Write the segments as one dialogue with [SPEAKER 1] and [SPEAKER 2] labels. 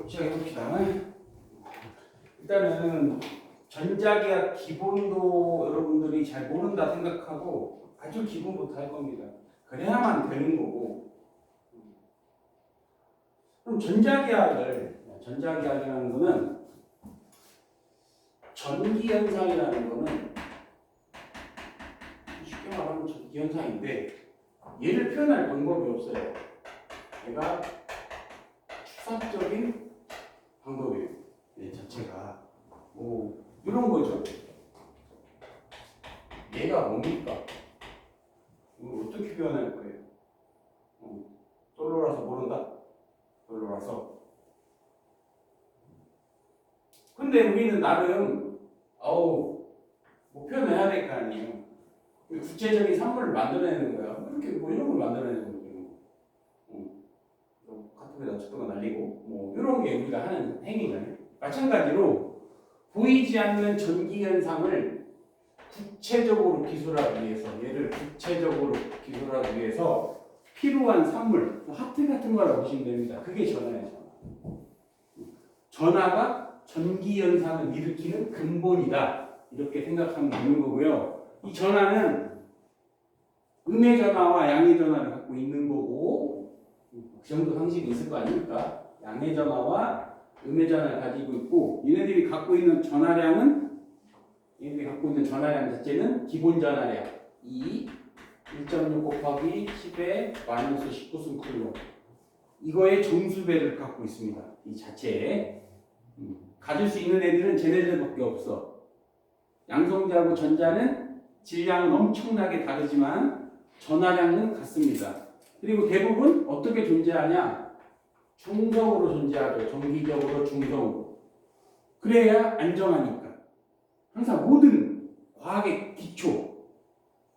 [SPEAKER 1] 시작해봅시다. 일단은 전자기학 기본도 여러분들이 잘 모른다 생각하고 아주 기본부터 할 겁니다. 그래야만 되는 거고. 그럼 전자기학이라는 거는 전기현상이라는 거는 쉽게 말하면 전기현상인데 얘를 표현할 방법이 없어요. 얘가 추상적인 방법이에요. 얘 자체가 이런 거죠. 얘가 뭡니까? 이걸 어떻게 표현할 거예요? 솔로라서 모른다? 솔로라서. 근데 우리는 나름 뭐 표현해야 될 거 아니에요. 구체적인 산물을 만들어내는 거야. 이렇게 이런 걸 만들어내는 거예요. 카톡에다 쳤던 거 날리고 이런 게 우리가 하는 행위잖아요. 마찬가지로 보이지 않는 전기 현상을 구체적으로 기술하기 위해서 얘를 구체적으로 기술하기 위해서 필요한 산물, 하트 같은 거라고 보시면 됩니다. 그게 전화예요. 전화가 전기 현상을 일으키는 근본이다. 이렇게 생각하면 되는 거고요. 이 전화는 음의 전화와 양의 전화를 갖고 있는 거고, 그 정도 상식이 있을 거 아닙니까? 양의 전화와 음의 전화를 가지고 있고, 얘네들이 갖고 있는 전화량 자체는 기본 전화량 1.6 곱하기 10의 마이너스 19승 쿨롬. 이거의 정수배를 갖고 있습니다. 이 자체에. 가질 수 있는 애들은 쟤네들밖에 없어. 양성자하고 전자는 질량은 엄청나게 다르지만 전하량은 같습니다. 그리고 대부분 어떻게 존재하냐? 중성으로 존재하죠. 정기적으로 중성으로. 그래야 안정하니까. 항상 모든 과학의 기초,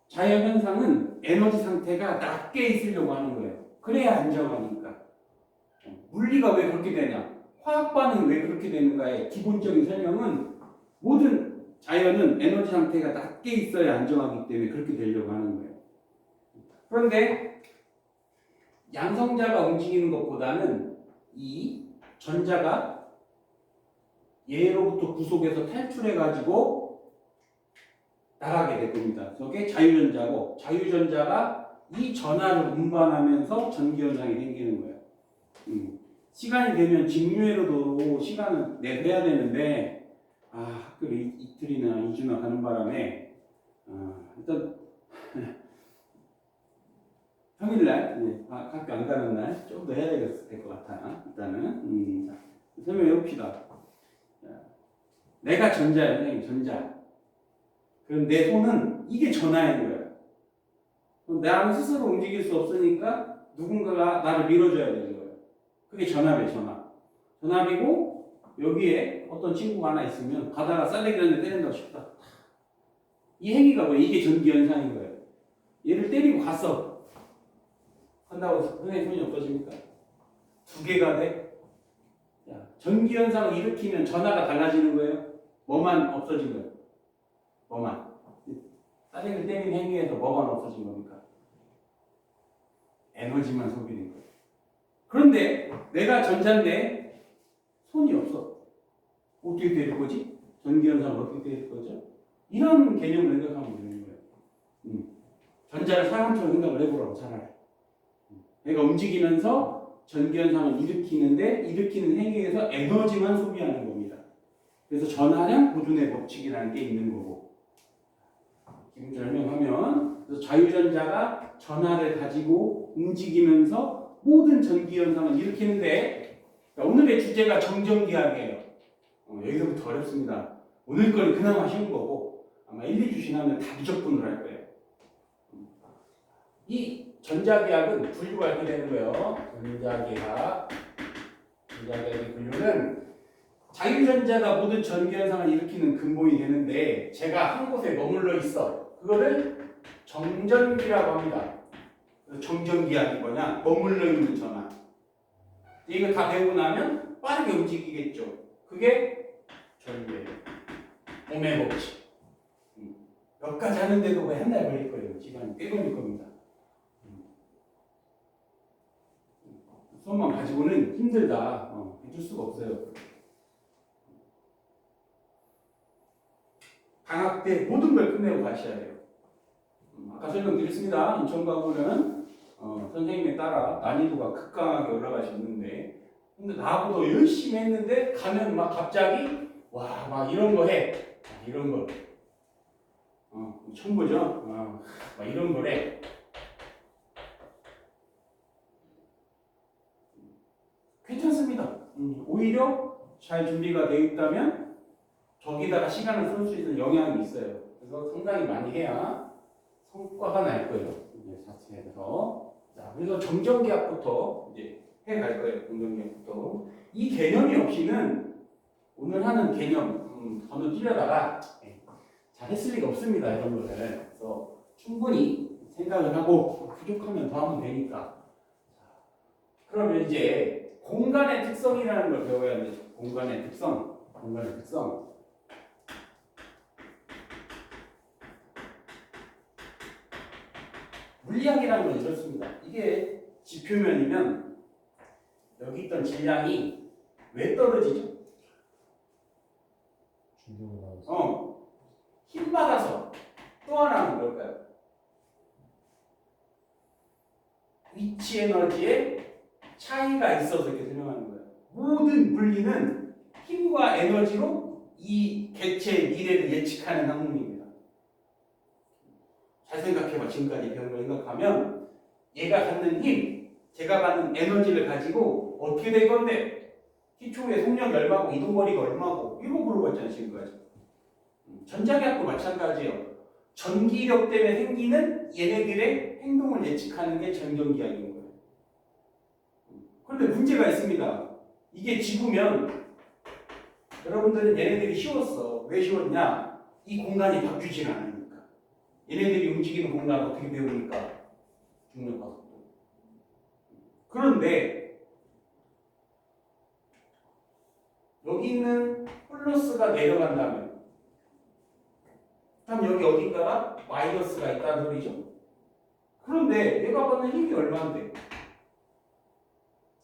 [SPEAKER 1] 자연현상은 에너지 상태가 낮게 있으려고 하는 거예요. 그래야 안정하니까. 물리가 왜 그렇게 되냐? 화학 반응이 왜 그렇게 되는가의 기본적인 설명은 모든 자연은 에너지 상태가 낮게 있어야 안정하기 때문에 그렇게 되려고 하는 거예요. 그런데 양성자가 움직이는 것보다는 이 전자가 얘로부터 구속에서 탈출해가지고 나가게 될 겁니다. 저게 자유전자고, 자유전자가 이 전하를 운반하면서 전기현상이 생기는 거예요. 시간이 되면 직류회로도 시간을 내야 되는데 학교를 이틀이나 2주나 가는 바람에 일단 평일날 학교 안 가는 날 좀 더 해야 될 것 같아. 일단은 설명해 봅시다. 내가 전자예요, 선생님. 전자. 그럼 내 손은 이게 전하인 거예요. 나는 스스로 움직일 수 없으니까 누군가가 나를 밀어줘야 되는 거예요. 그게 전압이에요, 전압. 전압이고 여기에 어떤 친구가 하나 있으면 가다가 싸대기를 때린다고 싶다. 이 행위가 뭐예요? 이게 전기현상인 거예요. 얘를 때리고 갔어. 한다고 선생님 손이 없어집니까? 두 개가 돼? 전기현상을 일으키면 전하가 달라지는 거예요? 뭐만 없어진 거예요? 뭐만? 싸대기를 때리는 행위에서 뭐만 없어진 겁니까? 에너지만 소비된 거예요. 그런데 내가 전자인데 손이 없어. 어떻게 될 거지? 전기현상은 어떻게 될 거죠? 이런 개념을 생각하면 되는 거예요. 전자를 사람처럼 생각을 해보라고 차라리. 내가 움직이면서 전기현상을 일으키는 행위에서 에너지만 소비하는 겁니다. 그래서 전하량 보존의 법칙이라는 게 있는 거고. 지금 설명하면 그래서 자유전자가 전하를 가지고 움직이면서 모든 전기현상을 일으키는데 오늘의 주제가 정전기학이에요. 여기서부터 어렵습니다. 오늘 거는 그나마 쉬운 거고 아마 1, 2주 지나면 다 무조건으로 할 거예요. 이 전자기학은 분류가 이렇게 되는 거예요. 전자기학의 분류는 자유전자가 모든 전기현상을 일으키는 근본이 되는데 제가 한 곳에 머물러 있어. 그거를 정전기라고 합니다. 정전기학이 뭐냐? 머물러 있는 전화. 이거 다 배우고 나면 빠르게 움직이겠죠. 그게 전기예요. 오메 법칙. 몇 가지 하는데도 거의 한 달 걸릴 거예요. 시간이 꽤 걸릴 겁니다. 수업만 가지고는 힘들다. 해줄 수가 없어요. 방학 때 모든 걸 끝내고 가셔야 돼요. 아까 설명드렸습니다. 인천과구는 선생님에 따라 난이도가 극강하게 올라갈 수 있는데, 근데 나하고도 열심히 했는데 가면 막 갑자기 와 막 이런 거 해. 이런 거 처음 보죠? 막 이런 거래. 괜찮습니다. 오히려 잘 준비가 되어 있다면 저기다가 시간을 쓸 수 있는 영향이 있어요. 그래서 상당히 많이 해야 성과가 날 거예요. 이제 자체에서. 자, 그래서 정전계약부터 이제 해갈 거예요. 정전계약부터. 이 개념이 없이는 오늘 하는 개념 건너뛰려다가 잘했을 리가 없습니다. 이런 거를. 그래서 충분히 생각을 하고 부족하면 더 하면 되니까. 그러면 이제 공간의 특성이라는 걸 배워야 돼요. 공간의 특성. 공간의 특성. 물리학이라는 건 이렇습니다. 이게 지표면이면 여기 있던 질량이 왜 떨어지죠? 힘 받아서. 또 하나는 뭘까요? 위치 에너지에 차이가 있어서 이렇게 설명하는 거예요. 모든 물리는 힘과 에너지로 이 객체의 미래를 예측하는 학문입니다. 잘 생각해봐. 지금까지 배운 걸 생각하면 얘가 갖는 힘, 제가 받는 에너지를 가지고 어떻게 될 건데 기초의 속력이 얼마고 이동거리가 얼마고 이거 물어봤잖아요. 지금까지. 전자기학도 마찬가지예요. 전기력 때문에 생기는 얘네들의 행동을 예측하는 게 전전기학인 거예요. 그런데 문제가 있습니다. 이게 지구면 여러분들은 얘네들이 쉬웠어. 왜 쉬웠냐? 이 공간이 바뀌질 않으니까. 얘네들이 움직이는 공간 어떻게 배우니까? 중력과속도. 그런데 여기 있는 플러스가 내려간다면 그럼 여기 어딘가가 마이너스가 있다는 소리죠. 그런데 얘가 받는 힘이 얼마인데?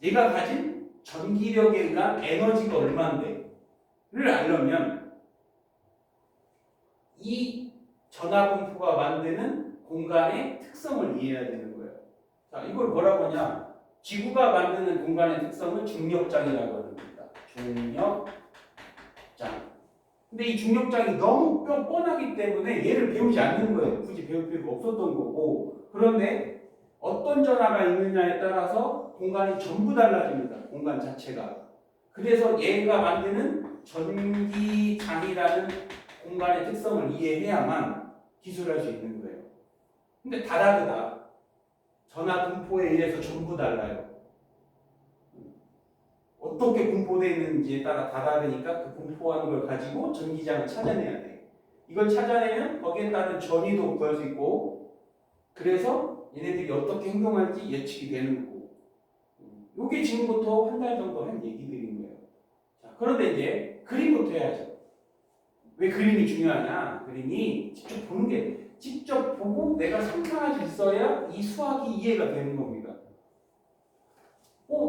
[SPEAKER 1] 얘가 가진 전기력에 의한 에너지가 얼마인데? 를 알려면 이 전하분포가 만드는 공간의 특성을 이해해야 되는 거예요. 자, 이걸 뭐라고 하냐? 지구가 만드는 공간의 특성을 중력장이라고 합니다. 중력장. 근데 이 중력장이 너무 뻔하기 때문에 얘를 배우지 않는 거예요. 굳이 배울 필요가 없었던 거고. 그런데 어떤 전하가 있느냐에 따라서 공간이 전부 달라집니다. 공간 자체가. 그래서 얘가 만드는 전기장이라는 공간의 특성을 이해해야만 기술할 수 있는 거예요. 근데 다 다르다. 전하 분포에 의해서 전부 달라요. 어떻게 분포되어 있는지에 따라 다 다르니까 그 분포하는 걸 가지고 전기장을 찾아내야 돼. 이걸 찾아내면 거기에 따른 전위도 구할 수 있고, 그래서 얘네들이 어떻게 행동할지 예측이 되는 거고. 이게 지금부터 한 달 정도 한 얘기들인 거예요. 자, 그런데 이제 그림부터 해야죠. 왜 그림이 중요하냐? 그림이 직접 보는 게, 직접 보고 내가 상상할 수 있어야 이 수학이 이해가 되는 겁니다.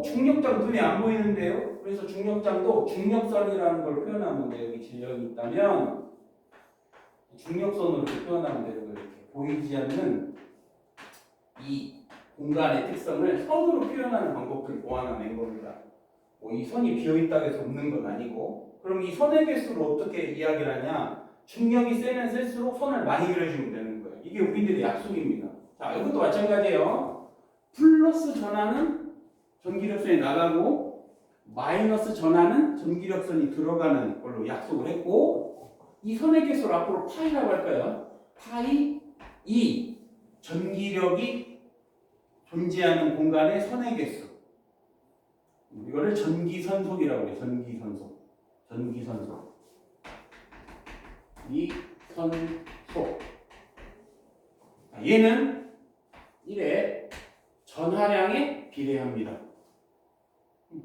[SPEAKER 1] 중력장 눈에 안 보이는데요? 그래서 중력장도 중력선이라는 걸 표현하면 돼요. 여기 질량이 있다면 중력선으로 이렇게 표현하면 되는 거예요. 이렇게 보이지 않는 이 공간의 특성을 선으로 표현하는 방법들을 보완해낸 겁니다. 이 선이 비어있다고 해서 없는 건 아니고, 그럼 이 선의 개수를 어떻게 이야기를 하냐? 중력이 세면 셀수록 선을 많이 그려주면 되는 거예요. 이게 우리들의 약속입니다. 자, 이것도 마찬가지예요. 플러스 전하는 전기력선이 나가고 마이너스 전하는 전기력선이 들어가는 걸로 약속을 했고, 이 선의 개수를 앞으로 파이라고 할까요? 파이 2 전기력이 존재하는 공간의 선의 개수. 이거를 전기선속이라고 해요. 전기선속. 전기선속. 이 선속. 얘는 1의 전하량에 비례합니다.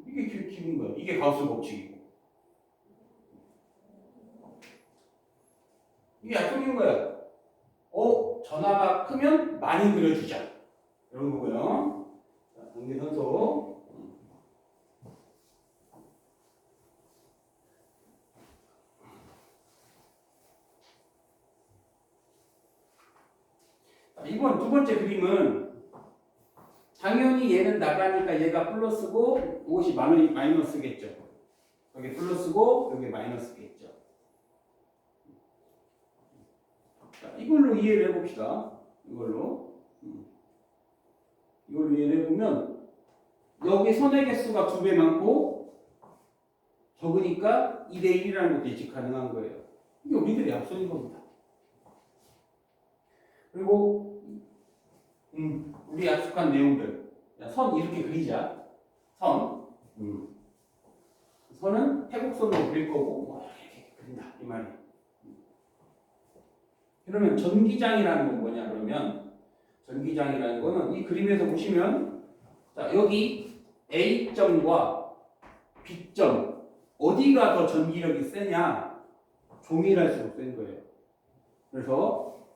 [SPEAKER 1] 이게 기본 거예요. 이게 가우스 법칙이고. 이게 약속인 거예요. 전하가 크면 많이 그려주자. 이런 거고요. 전기선속. 이번 두 번째 그림은 당연히 얘는 나가니까 얘가 플러스고 이것이 마이너스겠죠. 여기 플러스고 여기 마이너스겠죠. 자, 이걸로 이해를 해봅시다. 이걸로 이해를 해보면 여기 선의 개수가 2배 많고 적으니까 2대 1이라는 것도 예측 가능한 거예요. 이게 우리들의 약속인 겁니다. 그리고 우리 약속한 내용들. 선 이렇게 그리자. 선은 태국선으로 그릴 거고 뭐 이렇게 그린다 이 말이에요. 그러면 전기장이라는 건 뭐냐 그러면 전기장이라는 거는 이 그림에서 보시면 자, 여기 A점과 B점 어디가 더 전기력이 세냐 동일할수록 센 거예요. 그래서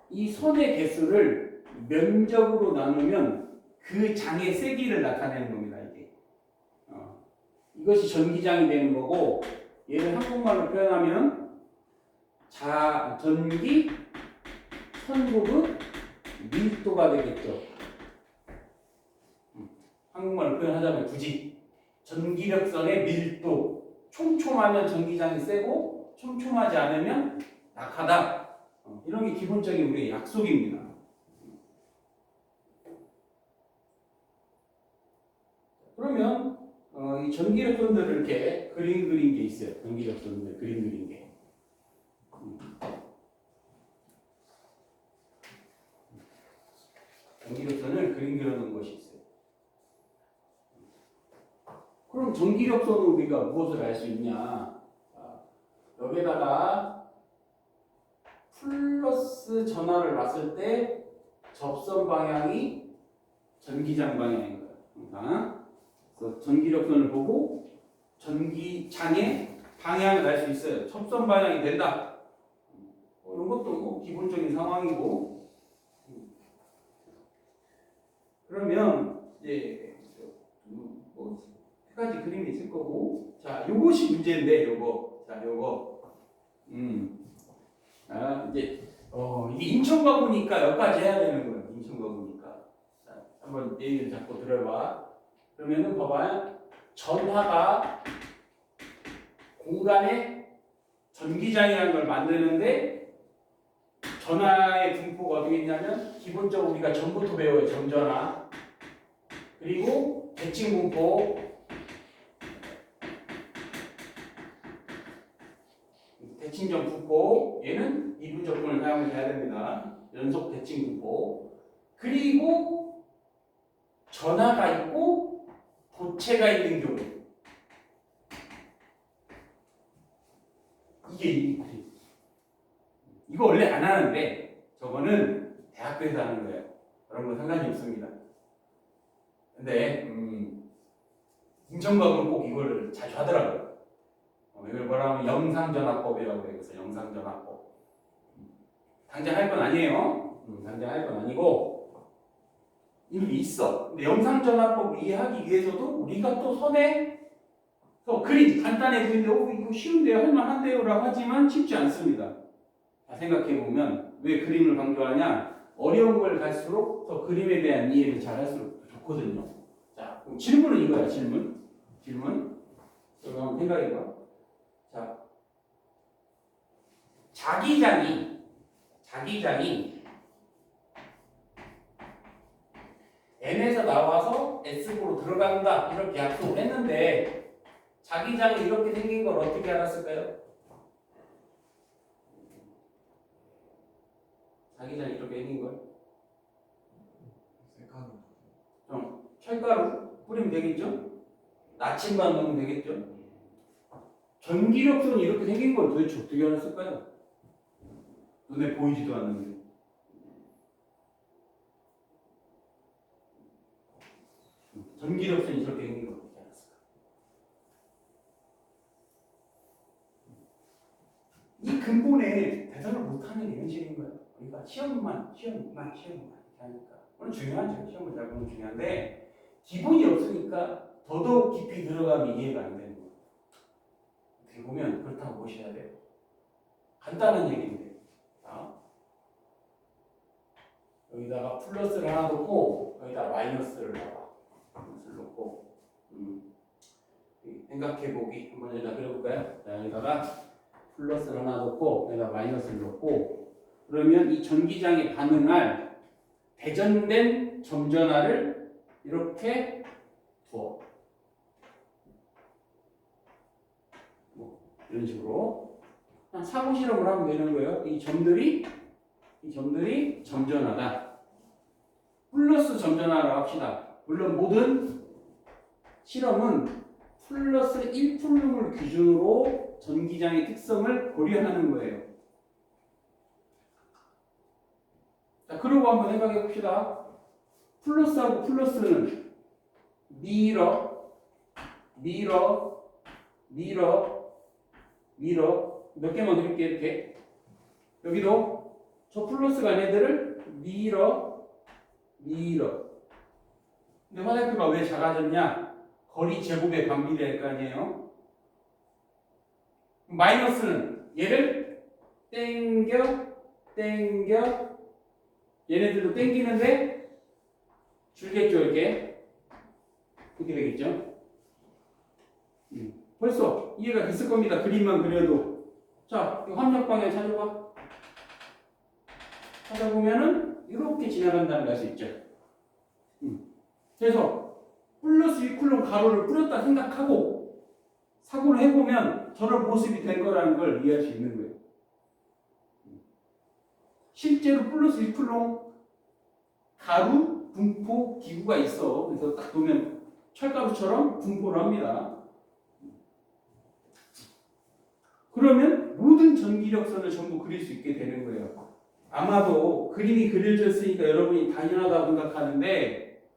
[SPEAKER 1] 이 선의 개수를 면적으로 나누면 그 장의 세기를 나타내는 겁니다. 이게 이것이 전기장이 되는 거고 얘를 한국말로 표현하면 전기 선국의 밀도가 되겠죠. 한국말로 표현하자면 굳이 전기력선의 밀도 촘촘하면 전기장이 세고 촘촘하지 않으면 약하다. 이런 게 기본적인 우리의 약속입니다. 그러면 이 전기력선들을 이렇게 그린 게 있어요. 전기력선들 그린 게. 전기력선을 그려놓은 것이 있어요. 그럼 전기력선은 우리가 무엇을 알 수 있냐? 여기다가 플러스 전화를 놨을 때 접선 방향이 전기장 방향인 거예요. 그래서 전기력선을 보고 전기장의 방향을 알 수 있어요. 접선 방향이 된다. 이런 것도 뭐 기본적인 상황이고. 그러면 이제 뭐 세 가지 그림이 있을 거고. 자, 요것이 문제인데 요거. 자, 요거. 이제 이게 인천과 보니까 여기까지 해야 되는 거예요. 인천과 보니까. 자, 한번 얘기를 잡고 들어봐. 그러면은 봐봐요. 전하가 공간에 전기장이라는 걸 만드는데 전하의 분포가 어떻게 있냐면 기본적으로 우리가 전부터 배워요. 점전하. 그리고 대칭 분포. 대칭점 분포. 얘는 이분 접근을 사용해서 해야 됩니다. 연속 대칭 분포. 그리고 전하가 있고 도체가 있는 경우. 이거 원래 안 하는데 저거는 대학교에서 하는 거예요. 그런 건 상관이 없습니다. 근데 인천과학은 꼭 이걸 자주 하더라고요. 이걸 뭐라 하면 영상전화법이라고 해요. 그래서 영상전화법. 당장 할 건 아니에요. 당장 할 건 아니고 이미 있어. 근데 영상전화법 이해하기 위해서도 우리가 또 선에 그림 간단해 보이는데 이거 쉬운데요, 할만한데요 라고 하지만 쉽지 않습니다. 자, 생각해보면 왜 그림을 강조하냐? 어려운 걸 갈수록 더 그림에 대한 이해를 잘 할수록 좋거든요. 자, 그럼 질문은 이거야. 질문. 여러분 한번 생각해봐. 자, 자기장이 N에서 나와서 S으로 들어간다 이렇게 약속을 했는데 자기장이 이렇게 생긴 걸 어떻게 알았을까요? 자기장이 이렇게 생긴 걸? 철가루 뿌리면 되겠죠? 나침반 넣으면 되겠죠? 전기력선이 이렇게 생긴 걸 도대체 어떻게 알았을까요? 눈에 보이지도 않는데. 전기력선이 저렇게 생긴 걸 어떻게 알았을까? 이 근본에 대답을 못하는 게 현실인 거예요. 그러니까 시험만 하니까. 물론 중요하죠. 시험을 잘 보면 중요한데 기본이 없으니까 더더욱 깊이 들어가면 이해가 안 되는 거예요. 어떻게 보면 그렇다고 보셔야 돼요. 간단한 얘기인데. 여기다가 플러스를 하나 놓고 여기다 마이너스를 넣어. 마이너스를 놓고 생각해보기 한번 여기다 그려볼까요? 자, 여기다가 플러스를 하나 놓고 여기다 마이너스를 놓고 그러면 이 전기장에 반응할 대전된 점전화를 이렇게 두어. 뭐 이런 식으로 그냥 사고 실험을 하면 되는 거예요. 이 점들이 점전하다. 플러스 점전하라고 합시다. 물론 모든 실험은 플러스 1쿨룸을 기준으로 전기장의 특성을 고려하는 거예요. 자, 그러고 한번 생각해 봅시다. 플러스하고 플러스는 밀어 몇 개만 그릴게 이렇게. 여기도 저 플러스가 아닌 애들을 밀어. 근데 화살표가 왜 작아졌냐? 거리 제곱에 반비례할 거 아니에요? 마이너스는 얘를 땡겨 얘네들도 땡기는데 줄겠죠 이렇게. 그렇게 되겠죠? 벌써 이해가 됐을 겁니다. 그림만 그려도. 자, 이 합력 방향 찾아봐. 찾아보면은 이렇게 지나간다는 걸 알 수 있죠. 그래서 플러스 2쿨럼 가로를 뿌렸다 생각하고 사고를 해보면 저런 모습이 될 거라는 걸 이해할 수 있는 거예요. 실제로 플러스 2쿨럼 가루 분포 기구가 있어. 그래서 딱 보면 철가루처럼 분포를 합니다. 그러면 모든 전기력선을 전부 그릴 수 있게 되는 거예요. 아마도 그림이 그려졌으니까 여러분이 당연하다고 생각하는데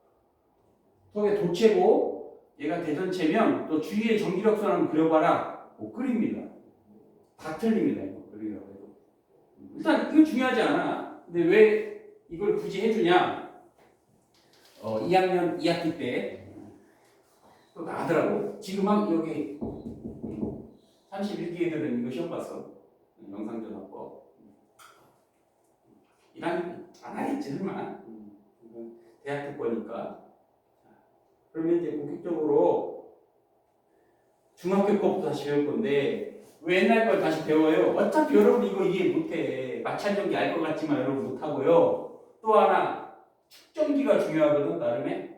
[SPEAKER 1] 저게 도체고 얘가 대전체면 또 주위에 전기력선 한번 그려봐라. 못 그립니다. 다 틀립니다. 이거 그리려고 해도. 일단 이거 중요하지 않아. 근데 왜 이걸 굳이 해주냐? 2학년 2학기 때 또 나가더라고. 지금 막 여기 31기 애들은 이거 시험 봤어. 영상전화법. 1학년 안 하겠지 설마. 대학교 거니까. 그러면 이제 본격적으로 중학교 거부터 다시 배울 건데 왜 옛날 걸 다시 배워요? 어차피 여러분 이거 이해 못해. 마찰전기 알 것 같지만 여러분 못하고요. 또 하나 축전기가 중요하거든 나름에.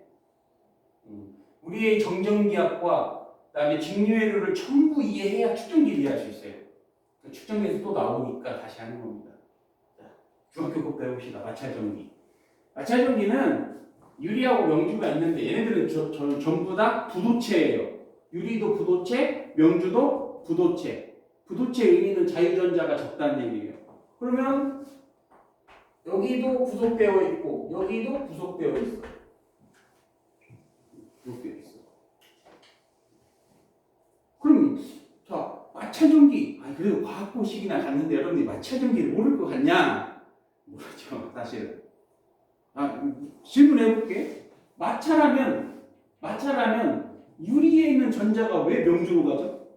[SPEAKER 1] 우리의 정전기학과 그다음에 직류회로를 전부 이해해야 축전기를 이해할 수 있어요. 그 축전기에서 또 나오니까 다시 하는 겁니다. 자, 중학교 거 배웁시다. 마찰전기. 마찰전기는 유리하고 명주가 있는데 얘네들은 전부 다 부도체예요. 유리도 부도체, 명주도 부도체. 부도체의 의미는 자유전자가 적다는 얘기예요. 그러면 여기도 부속되어 있고 여기도 부속되어 있어. 부속되어 있어. 그럼 자 마찰전기 그래도 과학고식이나 갔는데 여러분이 마찰전기를 모를 것 같냐? 모르죠 사실은. 질문해 볼게. 마찰하면 유리에 있는 전자가 왜 명주로 가죠?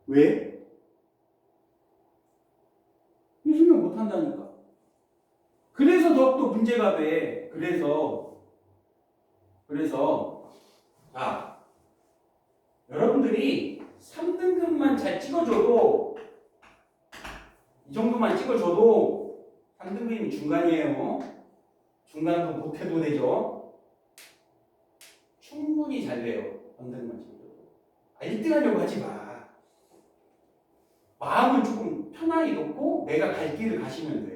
[SPEAKER 1] 왜? 이 설명 못 한다니까. 그래서 더욱더 문제가 돼. 그래서 자 여러분들이 3등급만 잘 찍어줘도 이 정도만 찍어줘도 3등급이면 중간이에요. 중간도 못해도 되죠. 충분히 잘 돼요. 3등급만 찍어줘도. 1등 하려고 하지 마. 마음을 조금 편하게 놓고 내가 갈 길을 가시면 돼.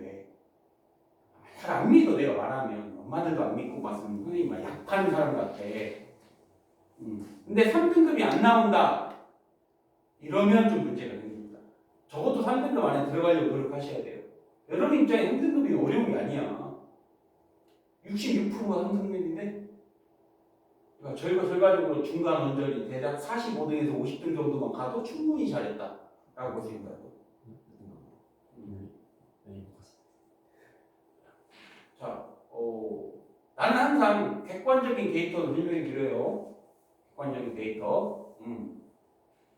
[SPEAKER 1] 잘 안 믿어 내가 말하면. 엄마들도 안 믿고 봤으면 선생님 막 약한 사람 같아. 근데 3등급이 안 나온다. 이러면 좀 문제가 생깁니다. 적어도 3등급 안에 들어가려고 노력하셔야 돼요. 여러분 입장에 3등급이 어려운 게 아니야. 66%가 3등급인데 그러니까 결과적으로 중간 원전이 대략 45등에서 50등 정도만 가도 충분히 잘했다 라고 보시면 돼요. 자, 나는 항상 객관적인 데이터를 설명해 드려요. 객관적인 데이터.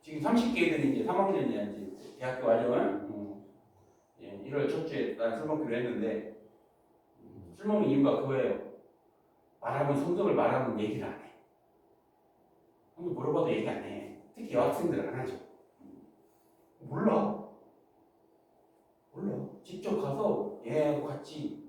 [SPEAKER 1] 지금 30개들이 이제 3학년이야 이제 대학교 과정을 1월 첫 주에 난 설명기로 했는데 쓸모없는 이유가 그거예요. 말하면 성적을 말하면 얘기를 안 해. 한번 물어봐도 얘기 안 해. 특히 여학생들은 안 하죠. 몰라. 직접 가서 얘하고 같이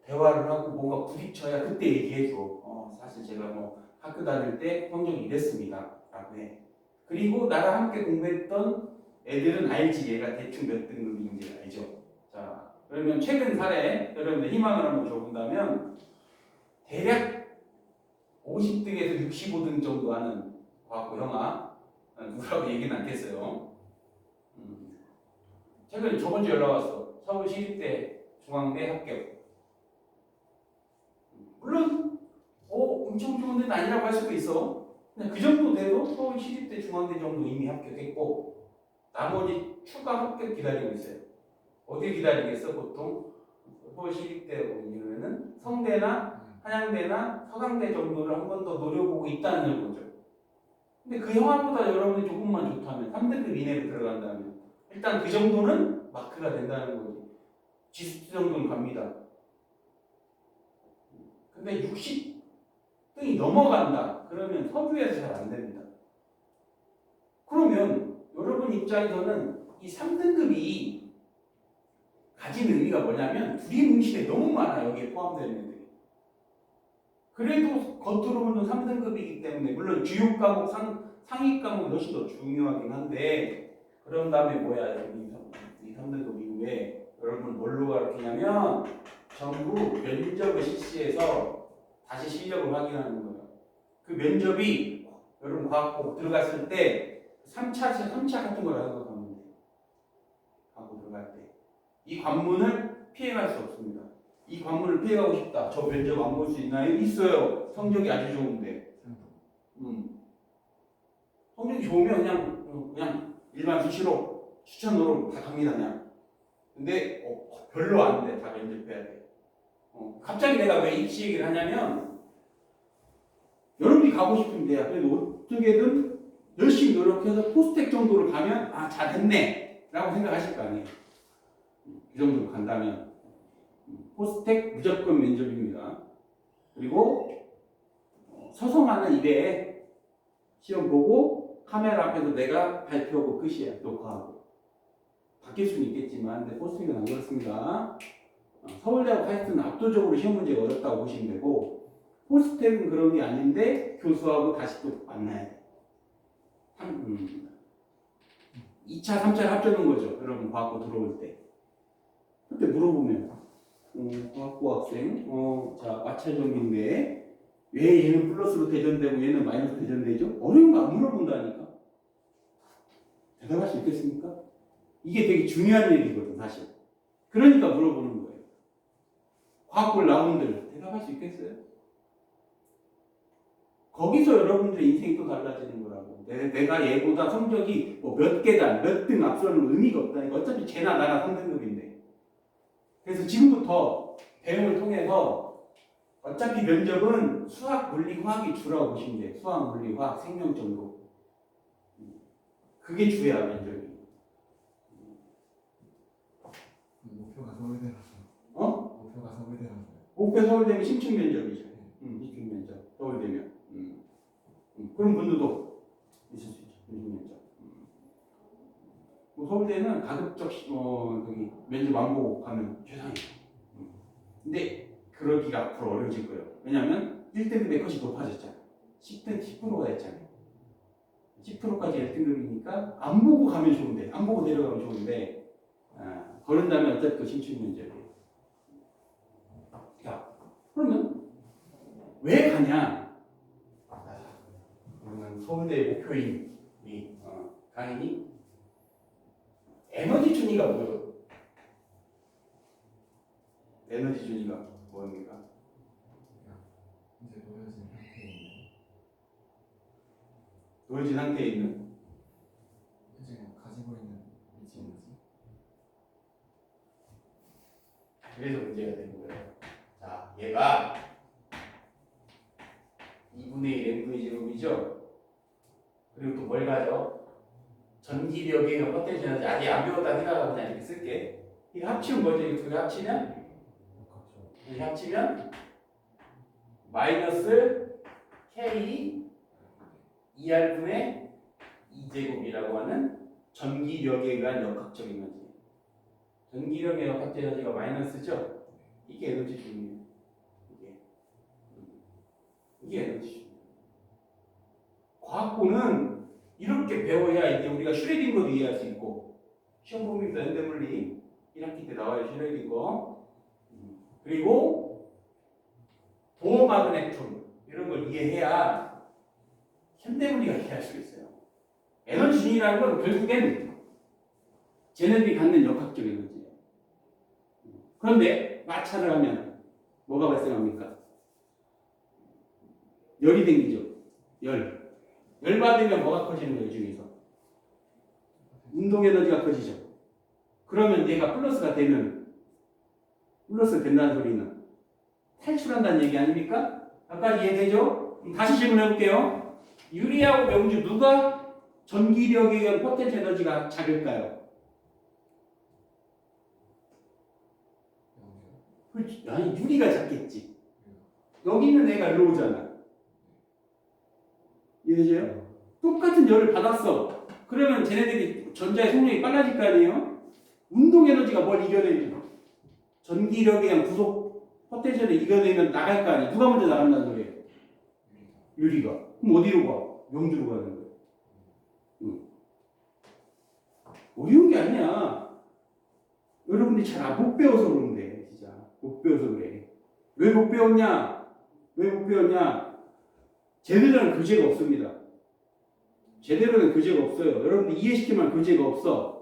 [SPEAKER 1] 대화를 하고 뭔가 부딪혀야 그때 얘기해줘. 사실 제가 뭐 학교 다닐 때 성적이 이랬습니다. 라고 해. 그리고 나랑 함께 공부했던 애들은 알지. 얘가 대충 몇 등급인지 알죠. 자, 그러면 최근 사례 여러분들 희망을 한번 줘본다면 대략 50등에서 65등 정도 하는 과학고 형아 누구라고 얘기는 않겠어요. 최근 저번 주 연락 왔어. 서울시립대 중앙대 합격. 물론 엄청 좋은 데는 아니라고 할 수도 있어. 근데 그 정도 돼도 서울시립대 중앙대 정도 이미 합격했고 나머지 추가 합격 기다리고 있어요. 어디 기다리겠어 보통? 서울시립대 오면은 성대나 한양대나 서강대 정도를 한 번 더 노려보고 있다는 거죠. 근데 그 형아보다 여러분이 조금만 좋다면 3등급 이내로 들어간다면 일단 그 정도는 마크가 된다는 거지. 지수 정도는 갑니다. 근데 60등이 넘어간다. 그러면 서주에서 잘 안 됩니다. 그러면 여러분 입장에서는 이 3등급이 가진 의미가 뭐냐면 두리뭉실에 너무 많아. 여기에 포함되는 애들이. 그래도 겉으로는 3등급이기 때문에 물론 주요 과목 상위 과목이 훨씬 더 중요하긴 한데 그런 다음에 뭐야 이 3등급 이후에 여러분 뭘로 가르치냐면 전부 면접을 실시해서 다시 실력을 확인하는 거예요. 그 면접이 여러분 과학고 들어갔을 때 3차 같은 걸 하는 거 가면 돼요. 과학고 들어갈 때. 이 관문을 피해갈 수 없습니다. 이 관문을 피해가고 싶다. 저 면접 안 볼 수 있나요? 있어요. 성적이 아주 좋은데. 성적이 좋으면 그냥 일반 수시로 추천으로 다 갑니다. 그냥. 근데 별로 안 돼. 다 면접해야 돼. 갑자기 내가 왜 입시 얘기를 하냐면 여러분이 가고 싶은 대학 그래도 어떻게든 열심히 노력해서 포스텍 정도를 가면 잘했네 라고 생각하실 거 아니에요. 그 정도로 간다면 포스텍 무조건 면접입니다. 그리고 서성하는 입에 시험 보고 카메라 앞에서 내가 발표하고 끝이야. 녹화하고. 바뀔 수는 있겠지만 근데 포스텍은 안 그렇습니다. 서울대하고 카이스트는 압도적으로 시험 문제가 어렵다고 보시면 되고 포스텍은 그런 게 아닌데 교수하고 다시 또 만나야 돼. 2차, 3차를 합쳐놓은 거죠. 여러분 과학고 들어올 때. 그때 물어보면 과학고 학생 자 마찰정기인데 왜 얘는 플러스로 대전되고 얘는 마이너스로 대전되죠? 어려운 거 안 물어본다니까. 대답할 수 있겠습니까? 이게 되게 중요한 얘기거든 사실. 그러니까 물어보는 거예요. 과학고 나온들 대답할 수 있겠어요? 거기서 여러분들의 인생이 또 달라지는 거라고. 내가 얘보다 성적이 몇 계단, 몇 등 앞서는 의미가 없다니까. 어차피 쟤나 나나 3등급인데. 그래서 지금부터 배움을 통해서 어차피 면접은 수학, 물리, 화학이 주라고 보시면 돼요. 수학, 물리, 화학, 생명 정도. 그게 주야 면접이.
[SPEAKER 2] 목표가 서울대라서. 목표가 서울대라서.
[SPEAKER 1] 목표 서울대면 신축 면접이죠. 신축 면접. 서울대면. 그런 분들도 있을 수 있죠. 신축 면접. 서울대는 가급적 거기 면접 안 보고 가면 최상이에요. 근데 그러기가 앞으로 어려워질 거예요. 왜냐하면 1등급의 컷이 높아졌잖아요. 10%가 됐잖아요. 10%까지 1등급이니까 안 보고 가면 좋은데 안 보고 내려가면 좋은데 그런다면 어차피 신축 면접이에요. 자, 그러면 왜 가냐? 그러면 서울대 목표인 우리 강인이 에너지 준위가 뭐예요? 에너지 준위가 뭐입니까?
[SPEAKER 2] 이제 놓여진 상태에 있는.
[SPEAKER 1] 놓여진 상태에 있는?
[SPEAKER 2] 지금 가지고 있는 위치 에너지.
[SPEAKER 1] 그래서 문제가 되는 거예요. 자, 얘가 2분의 1 n분의 제곱이죠? 그리고 또 뭘 가져? 전기력이 포텐셜 아직 안 배웠다 생각하고 그냥 이렇게 쓸게. 이거 합치면 뭐죠? 이거 두 개 합치면? 합치면 마이너스 K 2R분의 2제곱이라고 하는 전기력에 의한 역학적 에너지. 전기력의 역학적 에너지가 마이너스죠? 이게 에너지 중이에요. 이게 에너지 중. 과학고는 이렇게 배워야 이제 우리가 슈레딩거도 이해할 수 있고, 시험 보면서 연대물리 1학기 때 나와요, 슈레딩거. 그리고 보어마그네툼 이런 걸 이해해야 현대물리가 이해할 수 있어요. 에너지 중이라는 건 결국엔 쟤네들이 갖는 역학적 에너지예요. 그런데 마찰을 하면 뭐가 발생합니까? 열이 생기죠. 열 받으면 뭐가 커지는 거예요, 중에서? 운동 에너지가 커지죠. 그러면 얘가 플러스가 되면, 플러스 된다는 소리는 탈출한다는 얘기 아닙니까? 아까 이해되죠? 다시 질문해 볼게요. 유리하고 명주 누가 전기력에 의한 포텐셜 에너지가 작을까요? 그렇지. 아니, 유리가 작겠지. 여기 있는 애가 로우잖아. 이해되죠? 똑같은 열을 받았어. 그러면 쟤네들이 전자의 속력이 빨라질 거 아니에요? 운동 에너지가 뭘 이겨내죠? 전기력에 의한 구속 포텐셜을 이겨내면 나갈 거 아니에요? 누가 먼저 나간다는 소리예요? 유리가. 그럼 어디로 가? 명주로 가는 거예요. 어려운 게 아니야. 여러분들이 잘 못 배워서 그런데, 진짜. 못 배워서 그래. 왜 못 배웠냐? 왜 못 배웠냐? 제대로 된 교재가 없습니다. 제대로 된 교재가 없어요. 여러분들 이해시키면 교재가 없어.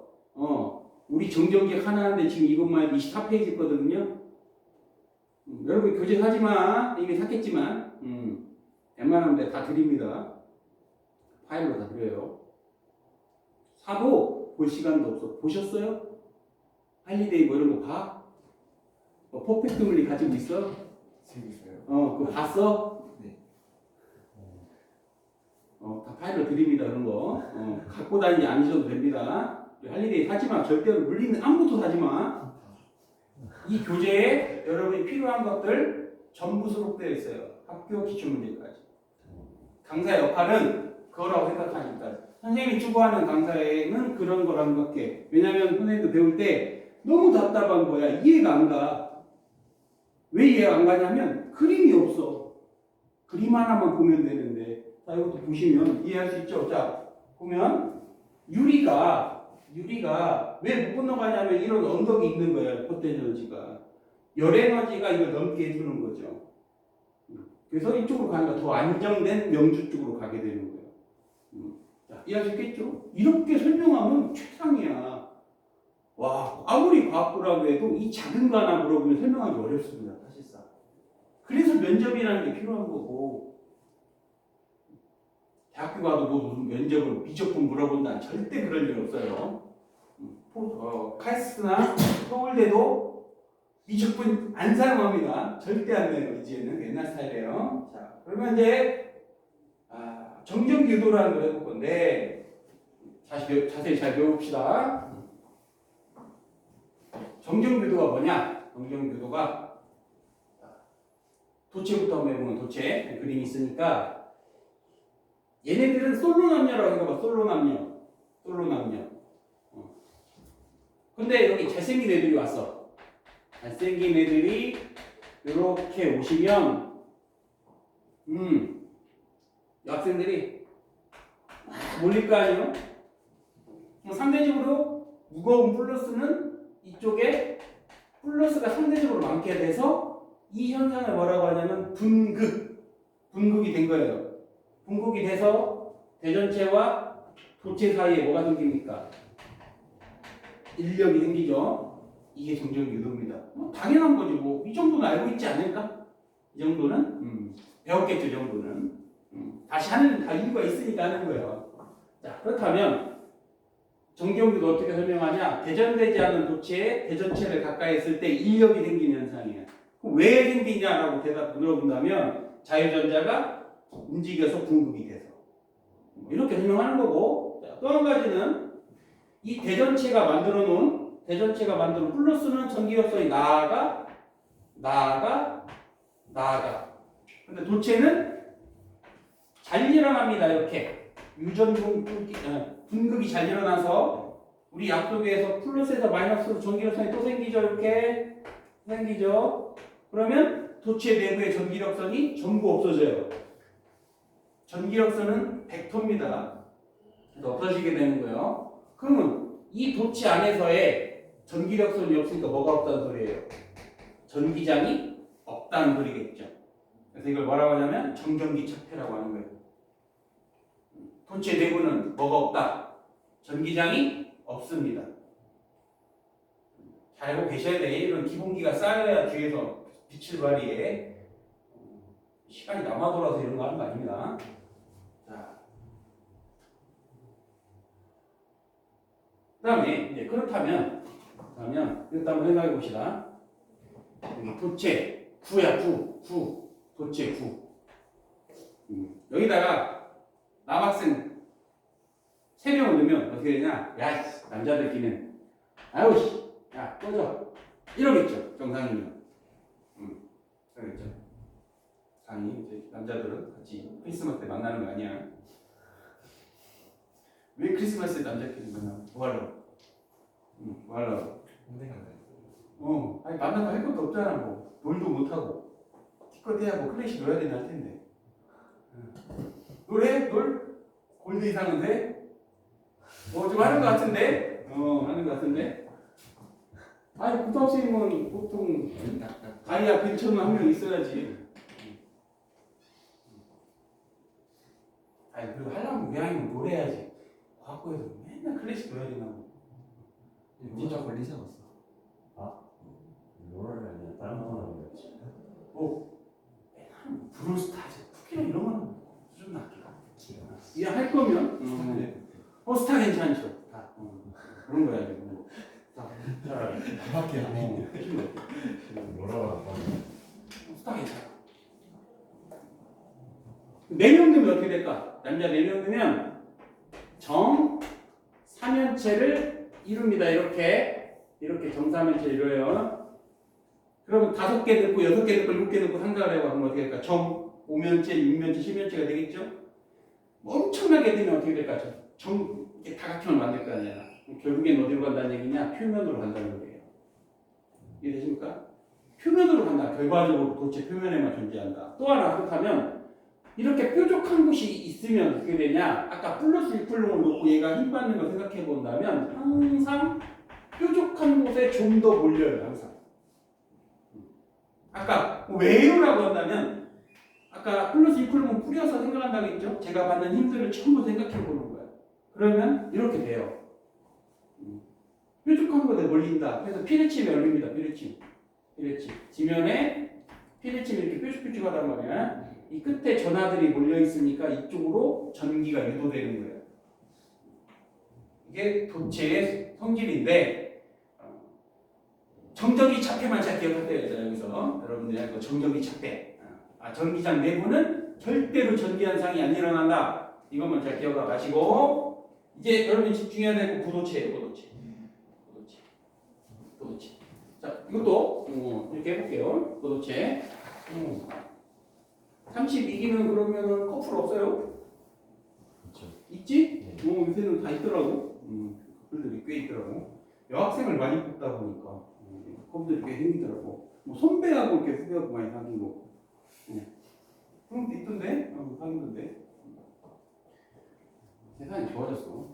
[SPEAKER 1] 우리 정전기학 하나 하는데 지금 이것만 해도 24페이지 있거든요. 여러분 교재 사지 마. 이미 샀겠지만, 웬만하면 내가 다 드립니다. 파일로 다 드려요. 사도 볼 시간도 없어. 보셨어요? 할리데이 뭐 이런 거 봐? 퍼펙트 물리 가지고 있어?
[SPEAKER 2] 지금 있어요.
[SPEAKER 1] 그거 봤어?
[SPEAKER 2] 네.
[SPEAKER 1] 다 파일로 드립니다. 그런 거. 갖고 다니지 않으셔도 됩니다. 할리데이 사지 마. 절대로 물리는 아무것도 사지 마. 이 교재에 여러분이 필요한 것들 전부 수록되어 있어요. 학교 기출문제까지. 강사의 역할은 그거라고 생각하니까. 선생님이 추구하는 강사에는 그런 거라고 생각해. 왜냐면 선생님도 배울 때 너무 답답한 거야. 이해가 안 가. 왜 이해가 안 가냐면 그림이 없어. 그림 하나만 보면 되는데. 자, 이것도 보시면 이해할 수 있죠? 자, 보면 유리가 왜 못 건너가냐면 이런 언덕이 있는 거예요. 포텐셜지가. 열 에너지가 이걸 넘게 해주는 거죠. 그래서 이쪽으로 가니까 더 안정된 명주 쪽으로 가게 되는 거예요. 자, 이해할 수 있겠죠? 이렇게 설명하면 최상이야. 와, 아무리 과학부라고 해도 이 작은 거 하나 물어보면 설명하기 어렵습니다. 사실상. 그래서 면접이라는 게 필요한 거고, 대학교 가도 뭐 무슨 면접을 미적분 물어본다. 절대 그럴 일 없어요. 카이스트나 서울대도 미적분 안 사용합니다. 절대 안 돼요. 이제는 옛날 스타일이에요. 자, 그러면 이제 정전유도라는 걸 해볼 건데 자세히 잘 배워봅시다. 정전유도가 뭐냐? 정전유도가 도체부터 한번 해보면 도체 그림이 있으니까 얘네들은 솔로남녀라고 해봐. 솔로남녀. 근데 여기 잘생긴 애들이 왔어. 잘생긴 애들이 이렇게 오시면 여학생들이 몰릴 거 아니에요? 상대적으로 무거운 플러스는 이쪽에 플러스가 상대적으로 많게 돼서 이 현상을 뭐라고 하냐면 분극이 된 거예요. 분극이 돼서 대전체와 도체 사이에 뭐가 생깁니까? 인력이 생기죠. 이게 정전 유도입니다. 당연한 거지 뭐. 이 정도는 알고 있지 않을까? 이 정도는 배웠겠죠. 이 정도는 다시 하는 다 이유가 있으니까 하는 거예요. 자, 그렇다면 정전유도 어떻게 설명하냐? 대전되지 않은 도체에 대전체를 가까이 했을 때 인력이 생기는 현상이에요. 그럼 왜 생기냐라고 물어본다면 자유전자가 움직여서 분극이 돼서 이렇게 설명하는 거고, 또 한 가지는 이 대전체가 만들어 놓은 플러스는 전기력선이 나아가 나아가. 근데 도체는 잘 일어납니다. 이렇게 분극이 잘 일어나서 우리 약속에서 플러스에서 마이너스로 전기력선이 또 생기죠. 이렇게 생기죠. 그러면 도체 내부의 전기력선이 전부 없어져요. 전기력선은 벡터입니다. 그래서 없어지게 되는 거예요. 그러면 이 도체 안에서의 전기력선이 없으니까 뭐가 없다는 소리예요? 전기장이 없다는 소리겠죠. 그래서 이걸 뭐라고 하냐면 정전기 착폐라고 하는 거예요. 도체 내부는 뭐가 없다? 전기장이 없습니다. 잘 알고 계셔야 돼. 이런 기본기가 쌓여야 뒤에서 빛을 발휘해. 시간이 남아 돌아서 이런 거 하는 거 아닙니다. 자, 그다음에 이제 그렇다면 이것도 한번 생각해 봅시다. 여기 도체 구야 구 도체 구. 여기다가 남학생 3명을 넣으면 어떻게 되냐? 야, 남자들끼리는 아유 씨, 야 꺼져 이러겠죠. 정상이면. 그러겠죠. 당연히 남자들은 같이 크리스마스 때 만나는 거 아니야? 왜 크리스마스에 남자끼리 만나? 뭐 하려고? 뭐 하려고? 아니 만나서 할 것도 없잖아. 뭐 놀도 못 하고 티켓 해야 뭐 클래식 넣어야 되나 할 텐데. 노래? 골드 이상은 돼? 뭐 좀 하는 것 같은데? 하는 것 같은데? 아니 고등학생이면 보통 다리야 근처는 한 명 있어야지. 아니 그래도 하려면 외향이면 노래해야지. 과거에서 맨날 클래식 넣어야 되나 뭐.
[SPEAKER 2] 진짜 걸리지 않았어?
[SPEAKER 3] 노래를 아니라 다른 거 하는 거였지.
[SPEAKER 1] 맨날 브루스타즈, 쿠키나 이런 거는 수준 낮게. 이왕 할 거면 스타 괜찮죠. 그런 거야 지금. 차라리
[SPEAKER 2] 밖에 안 해.
[SPEAKER 3] 뭐라고
[SPEAKER 1] 스타 괜찮아. 4명 되면 어떻게 될까? 남자 4명 되면 정 3면체를 이룹니다. 이렇게 정사면체 이뤄요. 그러면 5개 넣고 6개 넣고 7개 넣고 상자를 해봐. 그럼 어떻게 될까? 정 5면체, 6면체, 10면체가 되겠죠? 엄청나게 되면 어떻게 될까? 정 이렇게 다각형을 만들 거 아니야. 결국엔 어디로 간다는 얘기냐? 표면으로 간다는 거예요. 이해되십니까? 표면으로 간다. 결과적으로 도체 표면에만 존재한다. 또 하나 그렇다면 이렇게 뾰족한 곳이 있으면 어떻게 되냐? 아까 플러스 이플롱을 놓고 얘가 힘 받는 걸 생각해 본다면 항상 뾰족한 곳에 좀 더 몰려요. 항상. 아까 외로라고 한다면 아까 플러스 이플롱은 뿌려서 생각한다고 했죠? 제가 받는 힘들을 전부 생각해 보는 거예요. 그러면 이렇게 돼요. 뾰족한 곳에 몰린다. 그래서 피레침이 열립니다. 피레침. 지면에 피레침이 이렇게 뾰족뾰족하단 말이야. 이 끝에 전하들이 몰려 있으니까 이쪽으로 전기가 유도되는 거예요. 이게 도체의 성질인데 정전기 착폐만 잘 기억하세요. 여기서 여러분들이 정전기 착폐. 전기장 내부는 절대로 전기 현상이 안 일어난다. 이것만 잘 기억하시고 이제 여러분이 집중해야 될 거 구도체예요. 구도체. 자, 이것도 이렇게 해볼게요. 구도체. 32기는 그러면은 커플 없어요?
[SPEAKER 3] 그렇죠.
[SPEAKER 1] 있지? 요새는 다 있더라고. 커플들이 꽤 있더라고. 여학생을 많이 뽑다 보니까 커플들이 꽤 생기더라고. 뭐 선배하고 이렇게 후배하고 많이 사귄 거. 그런 게 있던데? 사귀던데. 세상이 좋아졌어.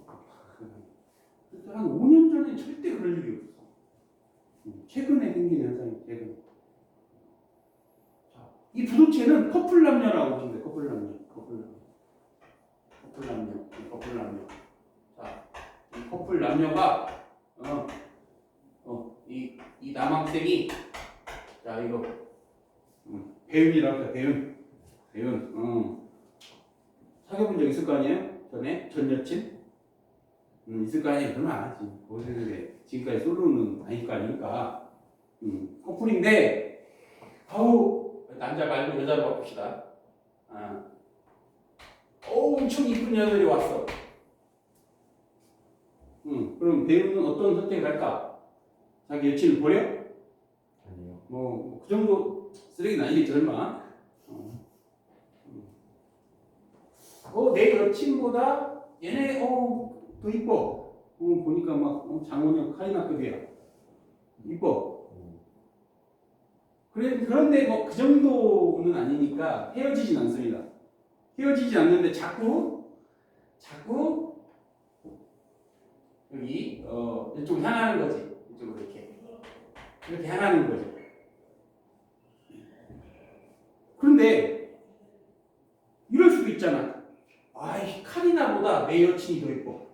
[SPEAKER 1] 한 5년 전에 절대 그럴 일이 없어. 최근에 생긴 현상이 최근. 이 부도체는 커플 남녀라고 보시면 돼요. 커플 남녀. 자, 이 커플 남녀가 이 남학생이 자 이거 배윤이라고 해요. 배윤. 사귀어본 적 있을 거 아니에요? 전 여친? 있을 거 아니에요? 그러면 안 하지. 거기서 지금까지 솔로는 아닐 거 아니니까. 커플인데 남자 말고 여자로 바꿉시다. 엄청 이쁜 여자들이 왔어. 그럼 배우는 어떤 선택을 할까? 자기 여친을 버려?
[SPEAKER 3] 아니요.
[SPEAKER 1] 뭐 그 정도 쓰레기는 아니겠죠 얼마. 내 여친보다 얘네 더 이뻐. 보니까 막 장원영 카리나급이야. 이뻐. 그런데 뭐 그 정도는 아니니까 헤어지진 않습니다. 헤어지진 않는데 자꾸 여기 이쪽으로 향하는 거지. 이쪽으로 이렇게 향하는 거죠. 그런데 이럴 수도 있잖아. 아이 카리나보다 내 여친이 더 예뻐.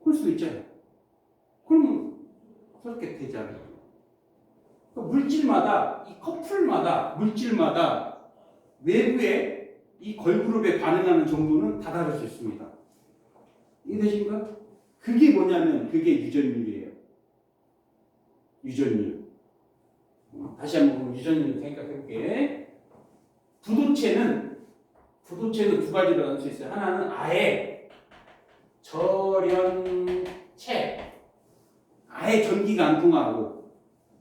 [SPEAKER 1] 그럴 수도 있잖아. 그럼 그렇게 되지 않아. 물질마다 이 커플마다 물질마다 외부에 이 걸그룹에 반응하는 정도는 다 다를 수 있습니다. 이해되십니까? 그게 뭐냐면 그게 유전율이에요. 유전율. 다시 한번 유전율 생각해볼게. 부도체는 두 가지로 나눌 수 있어요. 하나는 아예 절연체, 아예 전기가 안 통하고,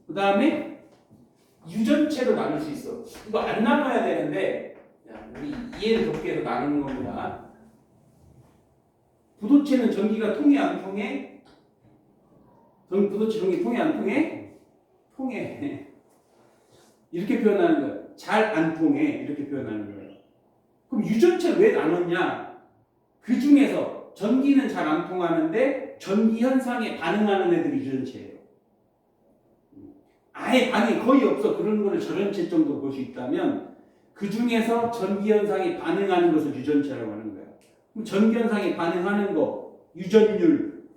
[SPEAKER 1] 그 다음에 유전체로 나눌 수 있어. 이거 안 나눠야 되는데, 우리 이해를 돕기 위해서 나누는 겁니다. 부도체는 전기가 통해 안 통해? 부도체 전기 통해 안 통해? 통해. 이렇게 표현하는 거예요. 잘 안 통해. 이렇게 표현하는 거예요. 그럼 유전체를 왜 나눴냐? 그 중에서 전기는 잘 안 통하는데 전기 현상에 반응하는 애들이 유전체예요. 아예 반응이 거의 없어. 그런 거를 절연체 정도 볼 수 있다면 그 중에서 전기 현상에 반응하는 것을 유전체라고 하는 거예요. 그럼 전기 현상에 반응하는 거, 유전율,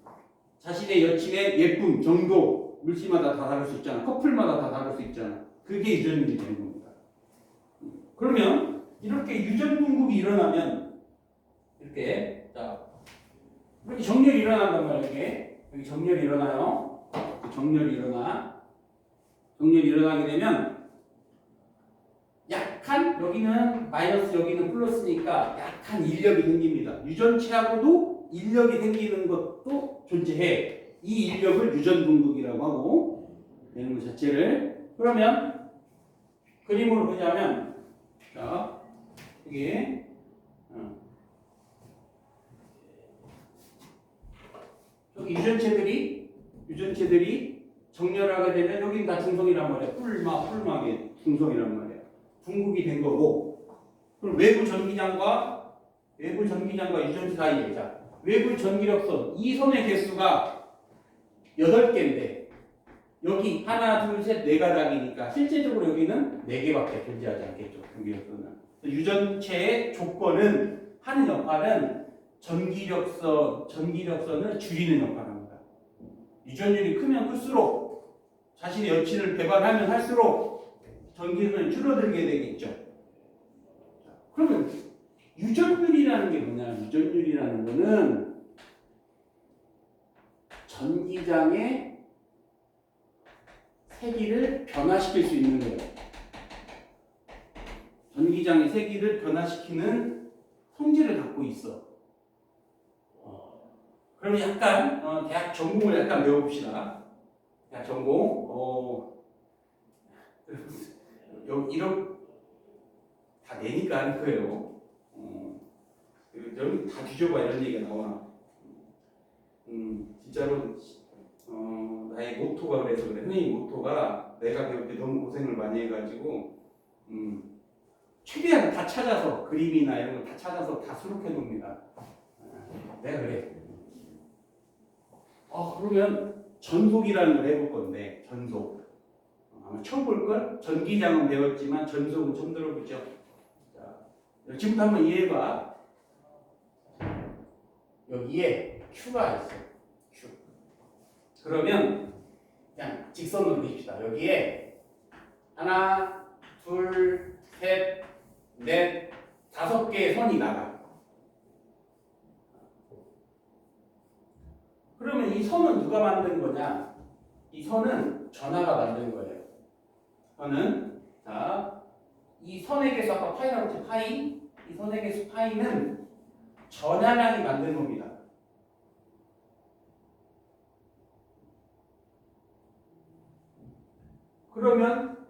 [SPEAKER 1] 자신의 여친의 예쁨, 정도, 물질마다 다 다를 수 있잖아. 커플마다 다 다를 수 있잖아. 그게 유전율이 되는 겁니다. 그러면 이렇게 유전 공급이 일어나면 이렇게 정렬이 일어난단 말이에요. 이렇게 여기 정렬이 일어나요. 정렬이 일어나게 되면 약한 여기는 마이너스 여기는 플러스니까 약한 인력이 생깁니다. 유전체하고도 인력이 생기는 것도 존재해. 이 인력을 유전 공급이라고 하고 되는 것 자체를. 그러면 그림으로 보자면 이게 여기 유전체들이 정렬하게 되면 여기는 다 중성이란 말이야. 뿔막에 중성이란 말이야. 중국이 된 거고. 그럼 외부 전기장과 유전체 사이에 외부 전기력선 이 선의 개수가 8개인데 여기 하나, 둘, 셋, 네 가닥이니까 실제적으로 여기는 4개밖에 존재하지 않겠죠. 전기력선은. 유전체의 조건은 하는 역할은 전기력선을 줄이는 역할을 합니다. 유전율이 크면 클수록 자신의 여친을 배반하면 할수록 전기선이 줄어들게 되겠죠. 그러면 유전율이라는 게 뭐냐? 유전율이라는 거는 전기장의 세기를 변화시킬 수 있는 거예요. 전기장의 세기를 변화시키는 성질을 갖고 있어. 그러면 약간 대학 전공을 약간 배워봅시다. 대학 전공 이런 다 내니까 하는 거예요. 여기 다 뒤져봐 이런 얘기가 나와. 진짜로 나의 모토가 그래서 그래. 선생님 모토가 내가 배울 때 너무 고생을 많이 해가지고 최대한 다 찾아서 그림이나 이런 거 다 찾아서 다 수록해 놓습니다. 내가 그래. 그러면 전속이라는 걸 해볼 건데 전속. 아마 처음 볼 걸? 전기장은 배웠지만 전속은 처음 들어보죠. 자, 지금부터 한번 이해해봐. 여기에 Q가 있어. Q. 그러면 그냥 직선으로 그립시다. 여기에 하나, 둘, 셋, 넷, 5개의 선이 나가. 그러면 이 선은 누가 만든 거냐? 이 선은 전하가 만든 거예요. 선은 이 선의 개수 아까 파이라고 했지 파이. 이 선의 개수 파이는 전하량이 만든 겁니다. 그러면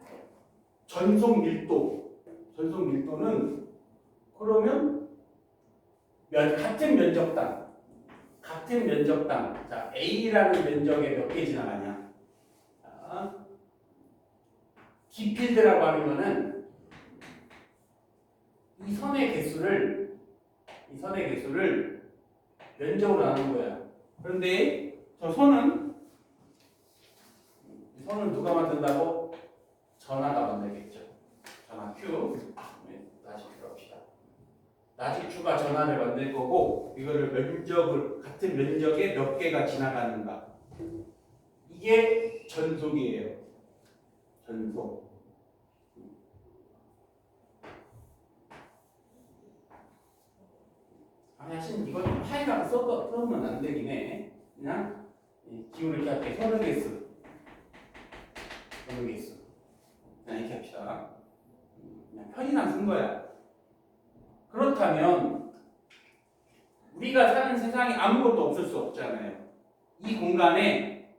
[SPEAKER 1] 전속 밀도는 그러면 같은 면적당 자 A라는 면적에 몇 개 지나가냐? 자, 디필드라고 하는 거는 이 선의 개수를 면적으로 나눈 거야. 그런데 저 선은 누가 만든다고? 전하가 만들겠죠. 전하 Q. 다시 들어갑시다. 나직 Q가 전하를 만들 거고 이거를 같은 면적에 몇 개가 지나가는가. 이게 전속이에요. 전속. 사실 이건 파이라고 써면 안 되긴 해. 그냥 기호를 이렇게 할게. 선의 개수. 그냥 이렇게 합시다. 그냥 편의나 쓴 거야. 그렇다면 우리가 사는 세상에 아무것도 없을 수 없잖아요. 이 공간에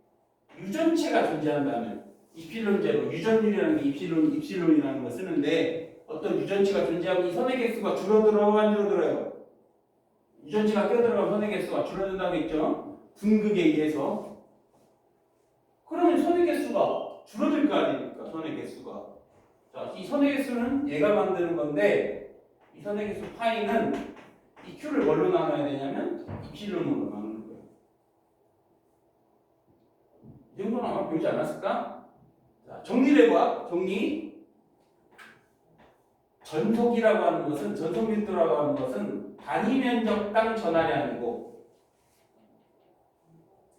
[SPEAKER 1] 유전체가 존재한다면 이필론제로 유전율이라는 게 입실론이라는 걸 쓰는데 어떤 유전체가 존재하면 이 선의 개수가 줄어들어 안 줄어들어요? 유전체가 끼어들어가면 선의 개수가 줄어든다고 했죠. 분극에 의해서. 그러면 선의 개수가 줄어들 거 아닙니까? 선의 개수가. 자, 이 선의 개수는 얘가 만드는 건데 이 선의 개수 파이는 이 Q를 뭘로 나눠야 되냐면 입실론으로 나누는 거예요. 이 정도는 아마 배우지 않았을까? 자, 정리를 해봐. 전속 밀도라고 하는 것은 단위 면적당 전하량이고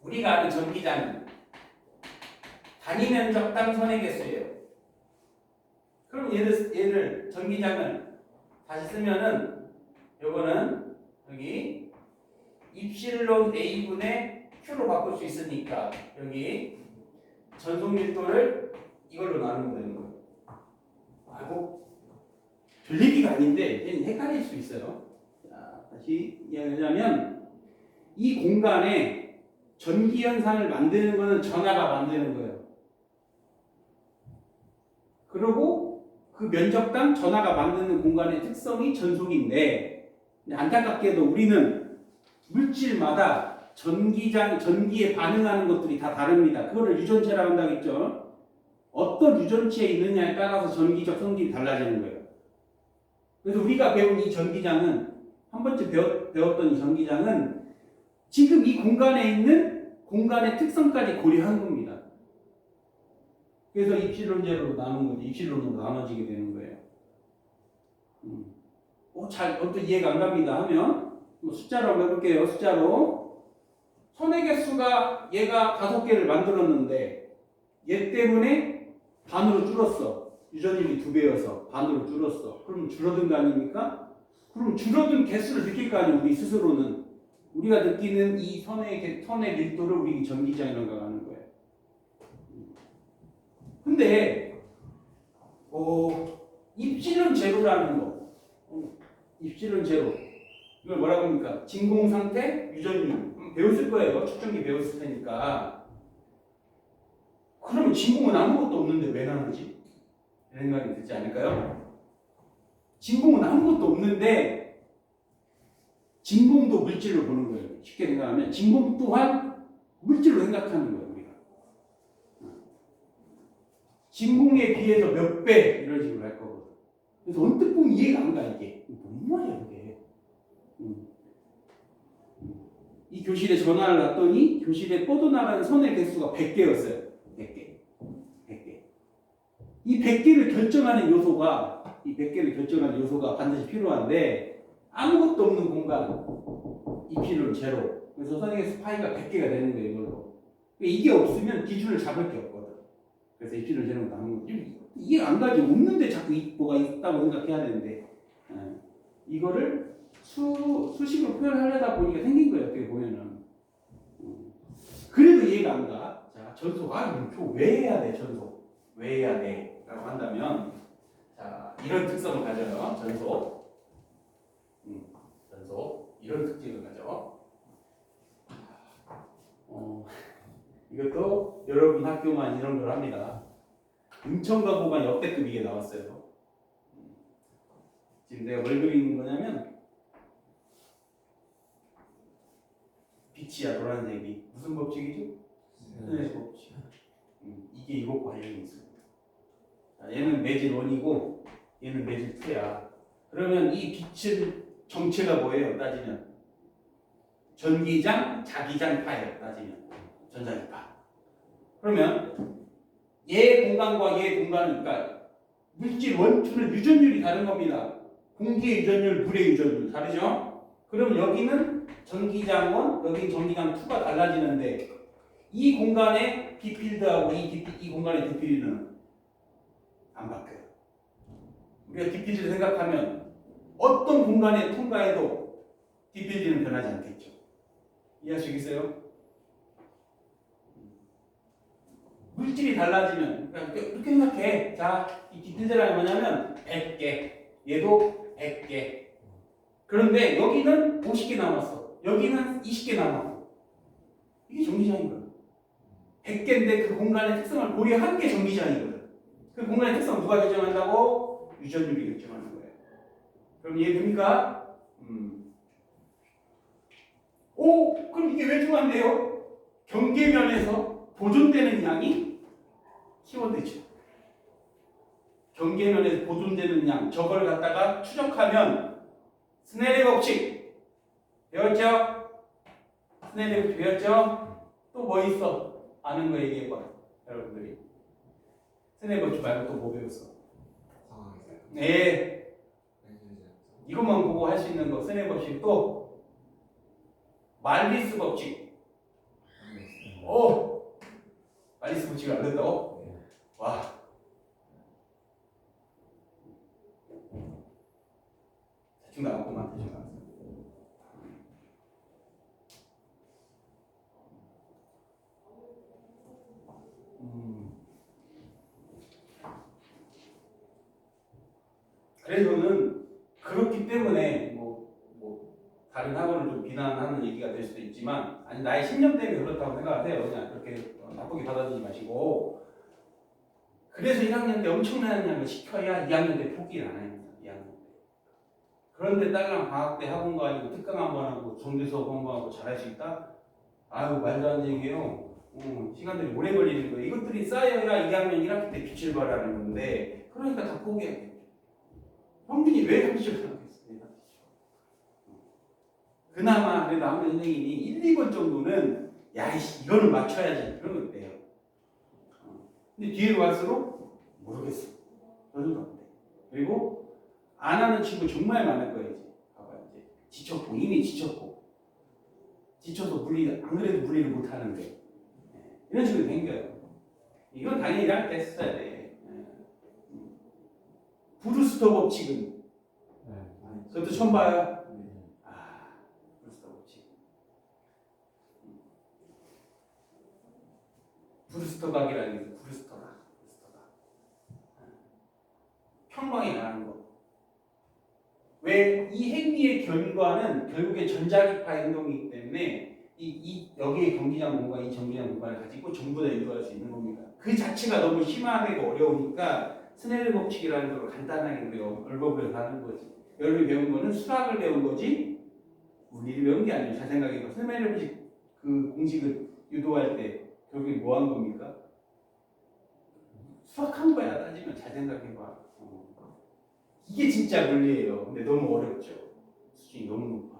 [SPEAKER 1] 우리가 아는 전기장은 단위 면적당 선의 개수예요. 그럼 얘를 전기장을 다시 쓰면은 요거는 여기 입실론 A분의 Q로 바꿀 수 있으니까 여기 전속 밀도를 이걸로 나누면 되는 거예요. 아이고 별 얘기가 아닌데 얘는 헷갈릴 수 있어요. 자, 다시 이야기하자면 이 공간에 전기 현상을 만드는 거는 전하가 만드는 거예요. 그리고 그 면적당 전하가 만드는 공간의 특성이 전속인데 안타깝게도 우리는 물질마다 전기에 반응하는 것들이 다 다릅니다. 그거를 유전체라고 한다고 했죠. 어떤 유전체에 있느냐에 따라서 전기적 성질이 달라지는 거예요. 그래서 우리가 배운 이 전기장은 한 번째 배웠던 이 전기장은 지금 이 공간에 있는 공간의 특성까지 고려한 겁니다. 그래서 입실론제로 나눈 거지. 입실론으로 나눠지게 되는 거예요. 또 이해가 안 갑니다 하면 숫자로 한번 해볼게요. 숫자로 선의 개수가 얘가 5개를 만들었는데 얘 때문에 반으로 줄었어. 유전율이 2배여서 반으로 줄었어. 그럼 줄어든 거 아닙니까? 그럼 줄어든 개수를 느낄 거 아니에요. 우리 스스로는. 우리가 느끼는 이 선의 밀도를 우리 전기장이라고 하는 거예요. 근데 입실론 제로라는 거. 입실론 제로. 이걸 뭐라고 합니까? 진공 상태, 유전율. 배웠을 거예요. 측정기 배웠을 테니까. 그러면 진공은 아무것도 없는데 왜 나누지? 이런 생각이 들지 않을까요? 진공은 아무것도 없는데 진공도 물질로 보는 거예요. 쉽게 생각하면 진공 또한 물질로 생각하는 거예요. 우리가. 진공에 비해서 몇 배 이런 식으로 할 거거든. 그래서 언뜻 보면 이해가 안 가 이게. 뭔 말이야 이게. 이 교실에 전화를 놨더니 교실에 뻗어나가는 선의 개수가 100개였어요. 100개. 이 100개를 결정하는 요소가 반드시 필요한데 아무것도 없는 공간 입실론 제로. 그래서 선의 개수 파이가 100개가 되는 거예요. 이걸로. 이게 없으면 기준을 잡을 게 없거든. 그래서 입실론 제로로 나누는 거죠. 이게 안 가지. 없는데 자꾸 뭐가 있다고 생각해야 되는데 이거를 수식으로 표현하려다 보니까 생긴 거예요. 어떻게 보면은. 그래도 이해가 안 가. 자, 전속. 왜 해야 돼? 전속. 왜 해야 돼? 라고 한다면 자, 이런 특성을 가져요. 전속. 이런 특징을 가져. 이것도 여러분 학교만 이런 걸 합니다. 음천과 보관 역대급 이게 나왔어요. 지금 내가 뭘 그리는 거냐면 빛이야 노란색이 무슨 법칙이죠? 스네일 법칙. 이게 이거 관련이 있습니다. 자, 얘는 매질 1이고 얘는 매질 2야. 그러면 이 빛은 정체가 뭐예요? 따지면 전기장, 자기장파예요. 따지면 전자기파. 그러면 얘 공간과 얘 공간은 그러니까 물질 원투는 유전율이 다른 겁니다. 공기의 유전율, 물의 유전율 다르죠? 그럼 여기는 전기장 1, 여기는 전기장 2가 달라지는데 이 공간의 D필드하고 이 공간의 D필드는 안 바뀌어요. 우리가 D필드를 생각하면 어떤 공간에 통과해도 D필드는 변하지 않겠죠. 이해하시겠어요? 물질이 달라지면 그렇게 생각해. 자, 이 D필드라는 뭐냐면 100개, 얘도 100개. 그런데 여기는 50개 남았어. 여기는 20개 남았어. 이게 전기장인 거예요. 100개인데 그 공간의 특성을 고려한 게 전기장이거든. 그 공간의 특성 누가 결정한다고? 유전율이 결정하는 거예요. 그럼 이해됩니까? 오, 그럼 이게 왜 중요한데요? 경계면에서 보존되는 양이 키워드죠. 경계면에서 보존되는 양, 저걸 갖다가 추적하면 스넬의 법칙 배웠죠? 스넬의 법칙 배웠죠? 또 뭐 있어? 아는 거 얘기해봐, 여러분들이. 스넬의 법칙 말고 또 뭐 배웠어?
[SPEAKER 2] 상황에서요.
[SPEAKER 1] 네,
[SPEAKER 2] 매질제.
[SPEAKER 1] 이것만 보고 할 수 있는 거 스넬의 법칙 또 말리스 법칙. 오, 말리스 법칙을 안 된다고? 와. 대충 나왔구만, 대충 나왔어. 그래서는 그렇기 때문에 뭐 다른 학원을 좀 비난하는 얘기가 될 수도 있지만 아니 나의 신념 때문에 그렇다고 생각하세요. 그냥 그렇게 나쁘게 받아들이지 마시고 그래서 1학년 때 엄청난 양을 시켜야 2학년 때 포기를 안 합니다. 2학년 때. 그런데 딸랑 방학 때 학원 가고 특강 한번 하고 정규수업 공부하고 잘할 수 있다? 아유 말도 안 되는 얘기예요. 시간들이 오래 걸리는 거예요. 이것들이 쌓여야 2학년 1학기 때 빛을 발하는 건데 그러니까 다 포기하게. 평균이 왜 30을 하겠습니까? 그나마 그래도 아무리 선생님이 1, 2번 정도는 야이씨 이거는 맞춰야지 그러면 돼요. 근데 뒤로 갈수록 모르겠어. 저는 안 돼. 그리고 안 하는 친구 정말 많을 거예요. 이제 봐봐 이제 지쳤고 이미 지쳤고 지쳐서 안 그래도 물리를 못 하는데 이런 식으로 생겨요. 이건 당연히 1학기 때 했어야 돼. 브루스터 법칙은 그것도 처음 봐요. 브루스터 법칙. 브루스터 각이라는 게 있어요. 브루스터가. 평방이 나는 거. 왜 이 행위의 결과는 결국에 전자기파 행동이기 때문에 여기에 경기장 공간, 이 전기장 공간을 가지고 전부 다 유도할 수 있는 겁니다. 그 자체가 너무 심하고 어려우니까 스넬 법칙이라는 걸 간단하게 우리가 얼버무려서 하는 거지. 여러분이 배운 거는 수학을 배운 거지 물리를 배운 게 아니에요. 잘 생각해봐. 스넬 법칙 그 공식을 유도할 때 결국에 뭐 한 겁니까? 수학한 거야. 따지면 잘 생각해봐. 이게 진짜 물리예요. 근데 너무 어렵죠. 수준이 너무 높아.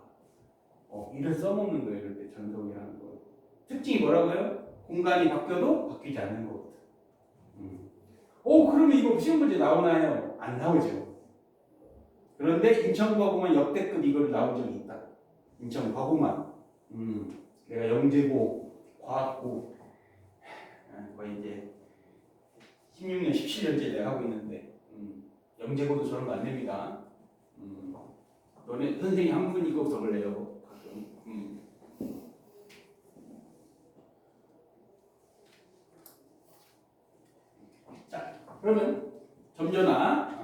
[SPEAKER 1] 이를 써먹는 거예요. 이럴 때 전속이라는 거. 특징이 뭐라고요? 공간이 바뀌어도 바뀌지 않는 거거든. 그러면 이거 시험 문제 나오나요? 안 나오죠. 그런데 인천과고만 역대급 이걸 나온 적이 있다. 인천과고만. 내가 영재고, 과학고, 거의 이제 16년, 17년째 내가 하고 있는데 영재고도 저런 거 안 냅니다. 너네 선생님 한 분이 이거 적을래요. 가끔. 자, 그러면 점전화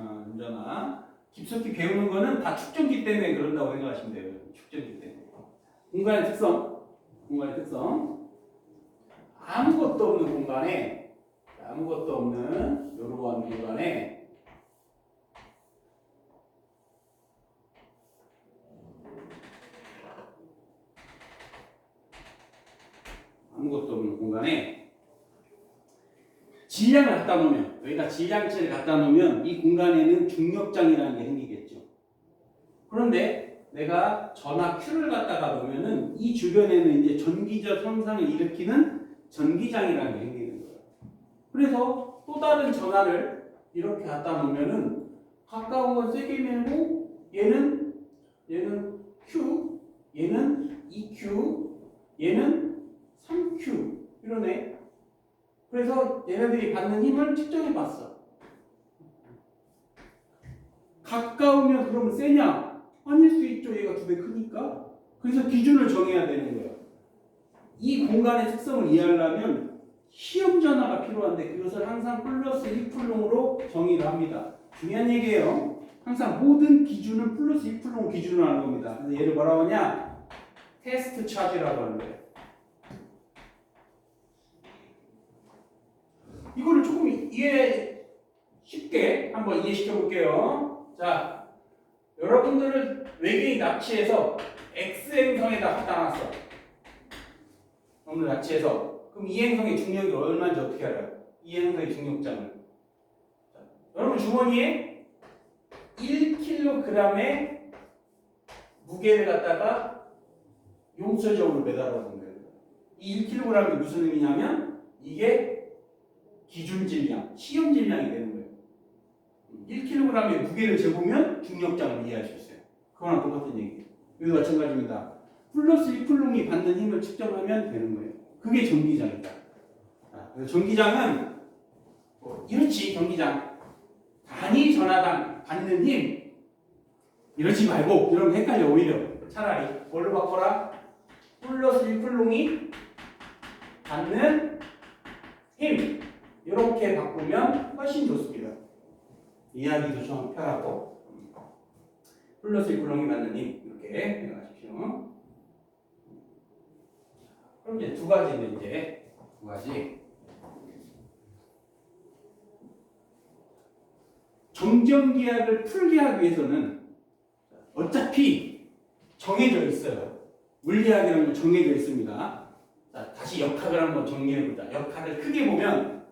[SPEAKER 1] 깊숙이 배우는 거는 다 축전기 때문에 그런다고 생각하시면 돼요. 축전기 때문에. 공간의 특성. 아무것도 없는 공간에 아무것도 없는 이러한 공간에 아무것도 없는 공간에 질량을 갖다 놓으면, 여기다 질량체를 갖다 놓으면 이 공간에는 중력장이라는 게 생기겠죠. 그런데 내가 전하 Q를 갖다가 놓으면은 이 주변에는 이제 전기적 현상을 일으키는 전기장이라는 게 생기는 거예요. 그래서 또 다른 전하를 이렇게 갖다 놓으면은 가까운 건 세게 밀고 얘는 Q, 얘는 2Q, 얘는 3Q 이러네. 그래서 얘네들이 받는 힘을 측정해 봤어. 가까우면 그러면 세냐? 아닐 수 있죠. 얘가 2배 크니까. 그래서 기준을 정해야 되는 거예요. 이 공간의 특성을 이해하려면 시험 전화가 필요한데 그것을 항상 플러스 1풀롱으로 정의를 합니다. 중요한 얘기예요. 항상 모든 기준은 플러스 1풀롱 기준으로 하는 겁니다. 그래서 얘를 뭐라고 하냐? 테스트 차지라고 하는 거예요. 이거를 조금 쉽게 한번 이해시켜 볼게요. 자, 여러분들을 외계인이 납치해서 X행성에다 갖다 놨어. 오늘 납치해서. 그럼 이 행성의 중력이 얼마인지 어떻게 알아요? 이 행성의 중력장을. 자, 여러분 주머니에 1kg의 무게를 갖다가 용서적으로 매달아둔 거예요. 이 1kg이 무슨 의미냐면 이게 기준 질량, 시험 질량이 되는 거예요. 1kg의 무게를 재보면 중력장을 이해할 수 있어요. 그거랑 똑같은 얘기예요. 여기도 마찬가지입니다. 플러스 1쿨롱이 받는 힘을 측정하면 되는 거예요. 그게 전기장이다. 그래서 전기장은 이렇지. 전기장 단위 전하당 받는 힘 이러지 말고 이러면 헷갈려. 오히려 차라리 뭘로 바꿔라? 플러스 1쿨롱이 받는 힘 이렇게 바꾸면 훨씬 좋습니다. 이해하기도 좀 편하고. 플러스 1쿨롱이 받는 힘 이렇게 생각하십시오. 그럼 이제 두 가지. 정전기압을 풀게 하기 위해서는 어차피 정해져 있어요. 물리학이라는 건 정해져 있습니다. 자, 다시 역학을 한번 정리해보자. 역학을 크게 보면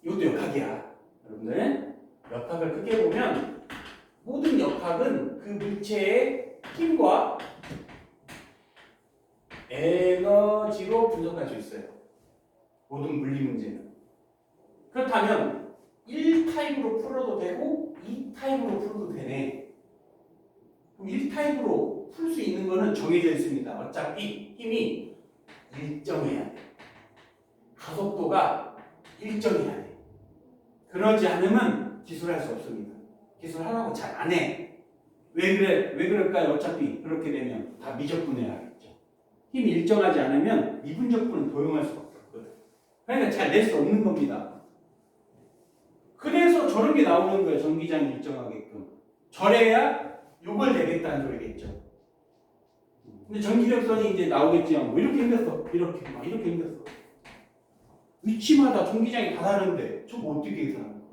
[SPEAKER 1] 이것도 역학이야. 여러분들 역학을 크게 보면 모든 역학은 그 물체의 힘과 에너지로 분석할 수 있어요. 모든 물리 문제는. 그렇다면 1타입으로 풀어도 되고 2타입으로 풀어도 되네. 그럼 1타입으로 풀 수 있는 거는 정해져 있습니다. 어차피 힘이 일정해야 돼. 가속도가 일정해야 돼. 그러지 않으면 기술할 수 없습니다. 기술하라고 잘 안 해. 왜 그럴까요? 어차피 그렇게 되면 다 미적분해야겠죠. 힘이 일정하지 않으면 미분적분은 도용할 수가 없거든. 그러니까 잘 낼 수 없는 겁니다. 그래서 저런 게 나오는 거예요. 전기장이 일정하게끔. 저래야 요걸 내겠다는 소리겠죠. 근데 전기력선이 이제 나오겠지만 뭐 이렇게 생겼어. 이렇게 생겼어. 위치마다 전기장이 다 다른데 저거 어떻게 계산하는 거야?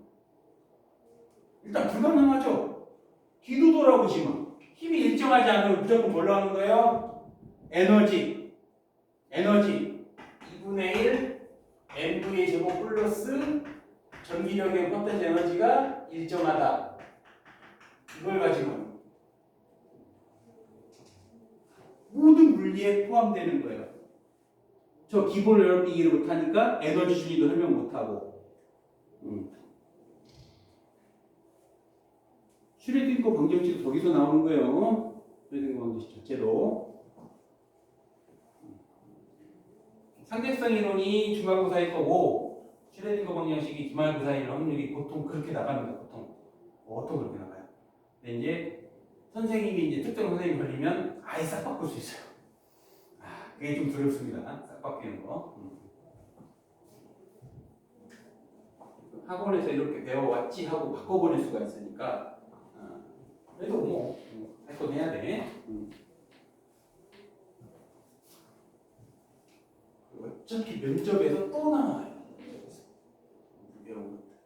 [SPEAKER 1] 일단 불가능하죠. 뒤도 돌아보시면 힘이 일정하지 않으면 무조건 뭘로 하는 거예요? 에너지 2분의 1 mv의 제곱 플러스 전기력의 포텐셜 에너지가 일정하다. 이걸 가지고 모든 물리에 포함되는 거예요. 저 기본을 여러분이 이해를 못하니까 에너지 준위도 설명 못하고. 슈레딩거 방정식도 거기서 나오는 거예요. 슈레딩거 방정식 자체도. 상대성 이론이 중간고사일 거고 슈레딩거 방정식이 기말고사일 확률이 보통 그렇게 나갑니다. 보통 그렇게 나가요. 근데 이제 선생님이 이제 특정 선생님 걸리면 아예 싹 바꿀 수 있어요. 그게 좀 두렵습니다. 싹 바뀌는 거. 학원에서 이렇게 배워왔지 하고 바꿔버릴 수가 있으니까 그래도 뭐 할 건 해야 돼. 어차피 면접에서 또 나와요. 배운 것들.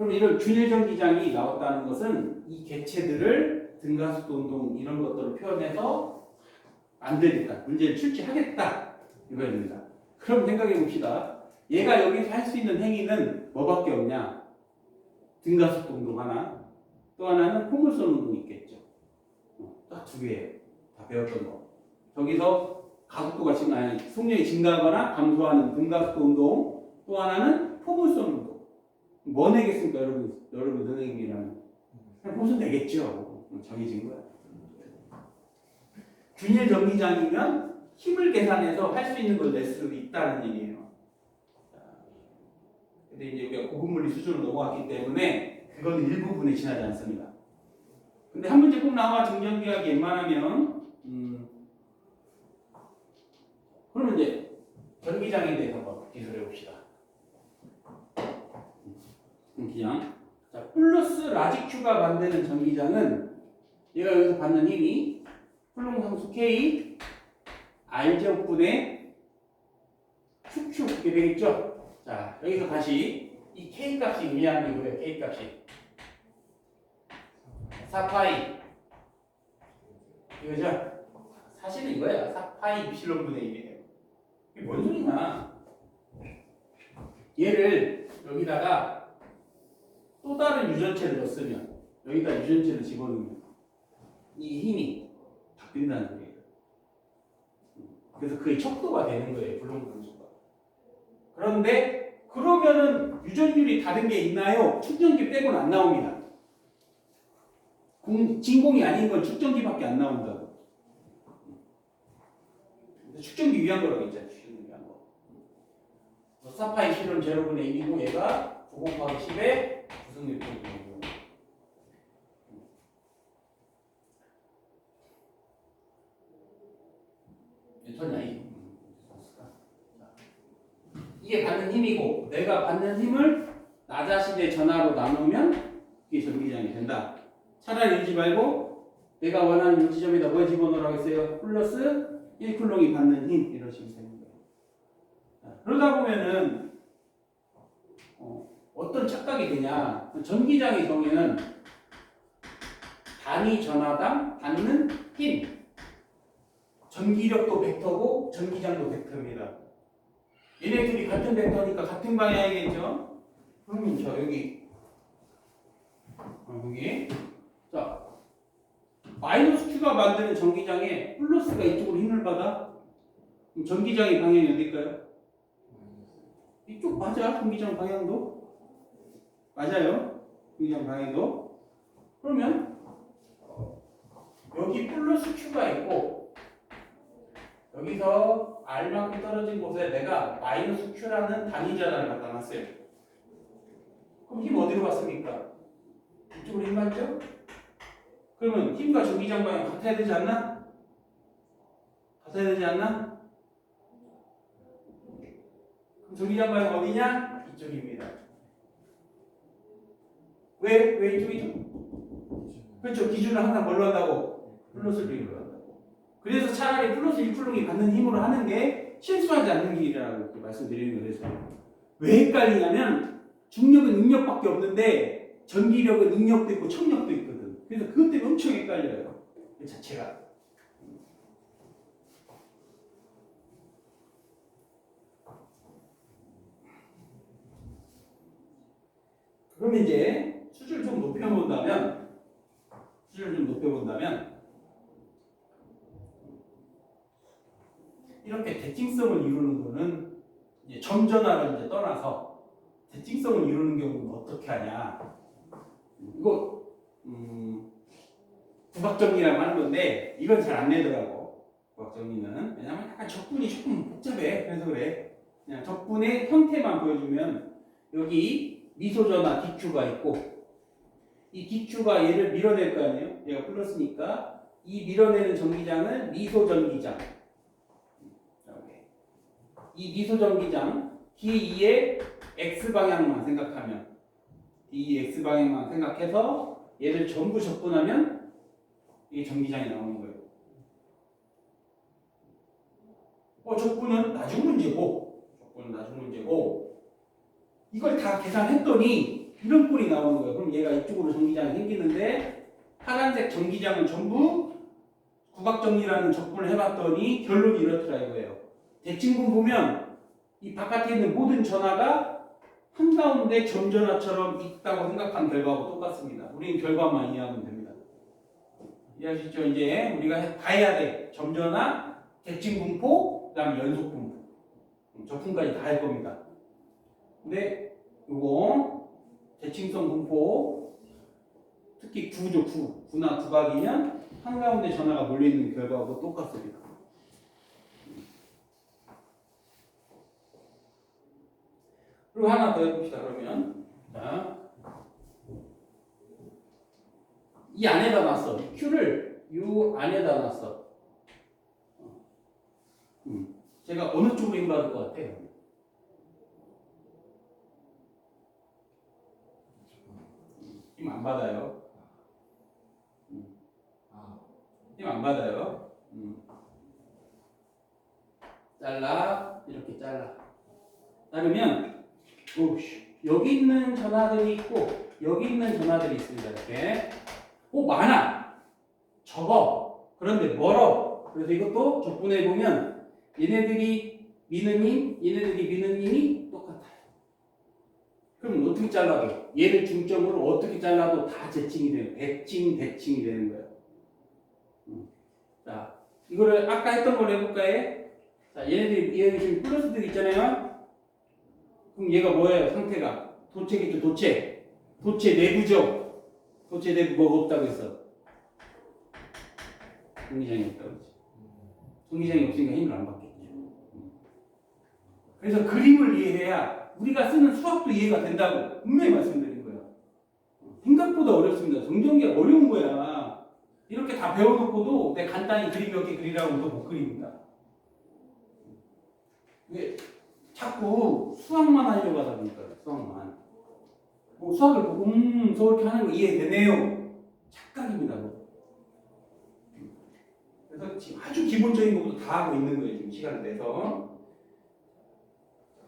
[SPEAKER 1] 그럼 이런 균일 전기장이 나왔다는 것은 이 개체들을 등가속도 운동 이런 것들을 표현해서 만들겠다. 문제를 출제하겠다. 이거입니다. 그럼 생각해 봅시다. 얘가 여기서 할 수 있는 행위는 뭐밖에 없냐? 등가속도 운동 하나, 또 하나는 포물선 운동이 있겠죠. 딱 두 개예요. 다 배웠던 거. 저기서 가속도가 아니 속력이 증가하거나 감소하는 등가속도 운동, 또 하나는 포물선 운동. 뭐 내겠습니까, 여러분 선생님이라면 그냥 포물선 내겠죠. 정해진 거야. 균일 전기장이면 힘을 계산해서 할 수 있는 걸 낼 수 있다는 얘기예요. 근데 이제 우리가 고급물리 수준으로 넘어왔기 때문에 그건 일부분에 지나지 않습니다. 근데 한 문제 꼭 나와 정전기하기 웬만하면 그러면 이제 전기장에 대해서 한번 기술해 봅시다. 전기장. 자, 플러스 라지 Q가 만드는 전기장은 얘가 여기서 받는 힘이 쿨롱상수 K R제곱분의 QQ 이렇게 되겠죠? 자, 여기서 다시 이 K 값이 의미하는 거예요. K 값이 4파이 이거죠? 사실은 이거야. 4파이 입실론분의 1이에요. 이게 뭔 소리냐? 얘를 여기다가 또 다른 유전체를 넣었으면 여기다 유전체를 집어넣으면 이 힘이 바뀐다는 소리예요. 그래서 그게 척도가 되는 거예요. 불용분수가. 그런데 그러면은 유전율이 다른 게 있나요? 측정기 빼고는 안 나옵니다. 진공이 아닌 건 측정기밖에 안 나온다고. 측정기 위한 거라고 했잖아요. 측정기 위한 거. 4파이 실은 제로분의 1이고 얘가 9 곱하기 10의 구성일분이고. 전이 이게 받는 힘이고 내가 받는 힘을 나 자신의 전하로 나누면 이게 전기장이 된다. 차라리 이러지 말고 내가 원하는 이 지점에다 뭐 집어넣으라고 했어요? 플러스 1쿨롱이 받는 힘 이러시면 되는 거예요. 그러다 보면은 어떤 착각이 되냐? 전기장의 경우에는 단위 전하당 받는 힘 전기력도 벡터고 전기장도 벡터입니다. 얘네 둘이 같은 벡터니까 같은 방향이겠죠? 그러면 저 여기 자 마이너스 Q가 만드는 전기장에 플러스가 이쪽으로 힘을 받아. 그럼 전기장의 방향이 어딜까요? 이쪽 맞아. 전기장 방향도 맞아요. 전기장 방향도. 그러면 여기 플러스 Q가 있고 여기서 R만큼 떨어진 곳에 내가 마이너스 Q라는 단위 전하를 갖다 놨어요. 그럼 힘 어디로 갔습니까? 이쪽으로 힘 받죠? 그러면 힘과 전기장 방향 같아야 되지 않나? 같아야 되지 않나? 그럼 전기장 방향 어디냐? 이쪽입니다. 왜 이쪽이죠? 그렇죠. 기준을 항상 뭘로 한다고? 플러스 1로 한다고. 그래서 차라리 플러스 1쿨롱이 받는 힘으로 하는 게 실수하지 않는 길이라고 말씀드리는 거예요. 왜 헷갈리냐면 중력은 응력밖에 없는데 전기력은 응력도 있고 청력도 있거든. 그래서 그것 때문에 엄청 헷갈려요. 그 자체가. 그럼 이제 수준을 좀 높여본다면 이렇게 대칭성을 이루는 거는 이제 점전화를 이제 떠나서 대칭성을 이루는 경우는 어떻게 하냐? 이거 부각정리라고 하는 건데 이건 잘 안 내더라고. 부각정리는 왜냐면 약간 적분이 조금 복잡해. 그래서 그래. 그냥 적분의 형태만 보여주면 여기 미소전화 DQ가 있고 이 DQ가 얘를 밀어낼 거 아니에요? 얘가 플러스니까 이 밀어내는 전기장을 미소전기장. 이 미소전기장 D2의 X방향만 생각하면 D2의 X방향만 생각해서 얘를 전부 적분하면 이게 전기장이 나오는 거예요. 적분은 나중 문제고 이걸 다 계산했더니 이런 꼴이 나오는 거예요. 그럼 얘가 이쪽으로 전기장이 생기는데 파란색 전기장은 전부 구각정리라는 적분을 해봤더니 결론이 이렇더라 이거예요. 대칭분 보면 이 바깥에 있는 모든 전하가 한가운데 점전하처럼 있다고 생각한 결과하고 똑같습니다. 우리는 결과만 이해하면 됩니다. 이해하시죠? 이제 우리가 봐야 돼. 점전하, 대칭분포, 그 다음에 연속분포. 적분까지 다 할 겁니다. 근데 요거 대칭성 분포 특히 구죠. 구나 구각이면 한가운데 전하가 몰려있는 결과하고 똑같습니다. 그리고 하나 더 해봅시다. 그러면 자, 이 안에다 놨어. Q를 이 안에다 놨어. 제가 어느 쪽으로 힘받을 것 같아요? 힘 안 받아요. 힘 안 받아요. 잘라, 이렇게 잘라. 자르면 여기 있는 전하들이 있고 여기 있는 전하들이 있습니다. 이렇게. 많아. 적어. 그런데 멀어. 그래서 이것도 적분해 보면 얘네들이 미는 힘, 얘네들이 미는 힘이 똑같아요. 그럼 어떻게 잘라도 얘를 중점으로 어떻게 잘라도 다 대칭이 돼요. 대칭이 되는 거예요. 자, 이거를 아까 했던 걸 해볼까요? 자, 얘네들이 지금 플러스들이 있잖아요. 그럼 얘가 뭐예요? 상태가 도체겠죠. 도체 내부죠. 도체 내부 뭐가 없다고 했어? 전기장이 없다고 했지. 전기장이 없으니까 힘을 안 받겠죠. 그래서 그림을 이해해야 우리가 쓰는 수학도 이해가 된다고 분명히 말씀드린 거예요. 생각보다 어렵습니다. 정전기가 어려운 거야. 이렇게 다 배워놓고도 내 간단히 그림 몇 개 그리라고 해도 못 그립니다. 왜 자꾸 수학만 하려고 하다 보니까 수학만. 수학을 보고 저렇게 하는 거 이해되네요. 착각입니다. 그래서 지금 아주 기본적인 것부터 다 하고 있는 거예요. 지금 시간을 내서.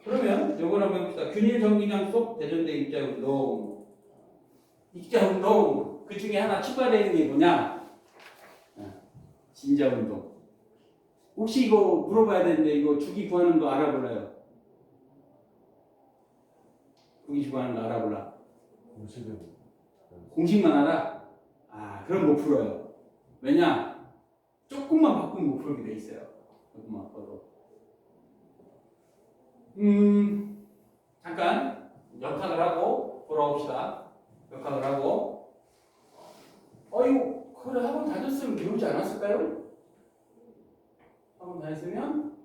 [SPEAKER 1] 그러면 요걸 한번 해봅시다. 균일 전기장 속 대전대 입자운동. 입자운동 그 중에 하나 추가되어 있는 게 뭐냐? 진자운동. 혹시 이거 물어봐야 되는데 이거 주기 구하는 거 알아볼래요? 주기 구하는 거 알아볼라? 공식만 알아? 그럼 못 풀어요. 왜냐? 조금만 바꾸면 못 풀게 돼 있어요. 조금만 바꿔도. 잠깐 역학을 하고 돌아옵시다. 역학을 하고 이거 그래 학원 다녔으면 배우지 않았을까요? 학원 다녔으면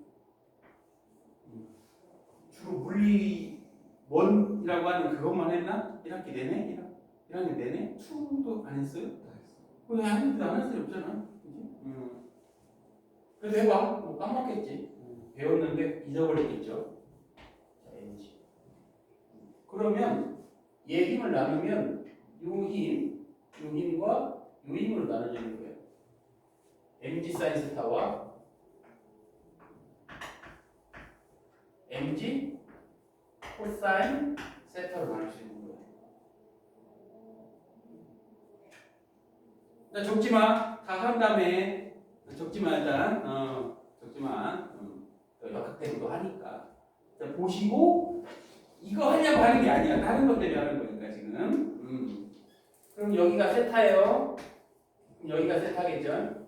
[SPEAKER 1] 주로 물리 원이라고 하는 그것만 했나? 1학기 내내? 1학년 내내? 2도 안 했어요? 왜 안 했는데 안 할 수 없잖아. 그래도 해봐. 뭐 까먹겠지. 배웠는데 잊어버렸겠죠. 자, NG. 그러면 얘 힘을 나누면 요 힘과 요 힘으로 나눠지는 거예요. mg 사인 세타와 mg 코사인 세타로 나눌 수 있는 거예요. 자, 적지 마. 다 한 다음에 적지 마 일단. 적지 마. 역학대부도 하니까. 자, 보시고 이거 하려고 하는 게 아니야. 다른 것 때문에 하는 거니까 지금. 그럼 여기가 세타예요. 그럼 여기가 세타겠죠.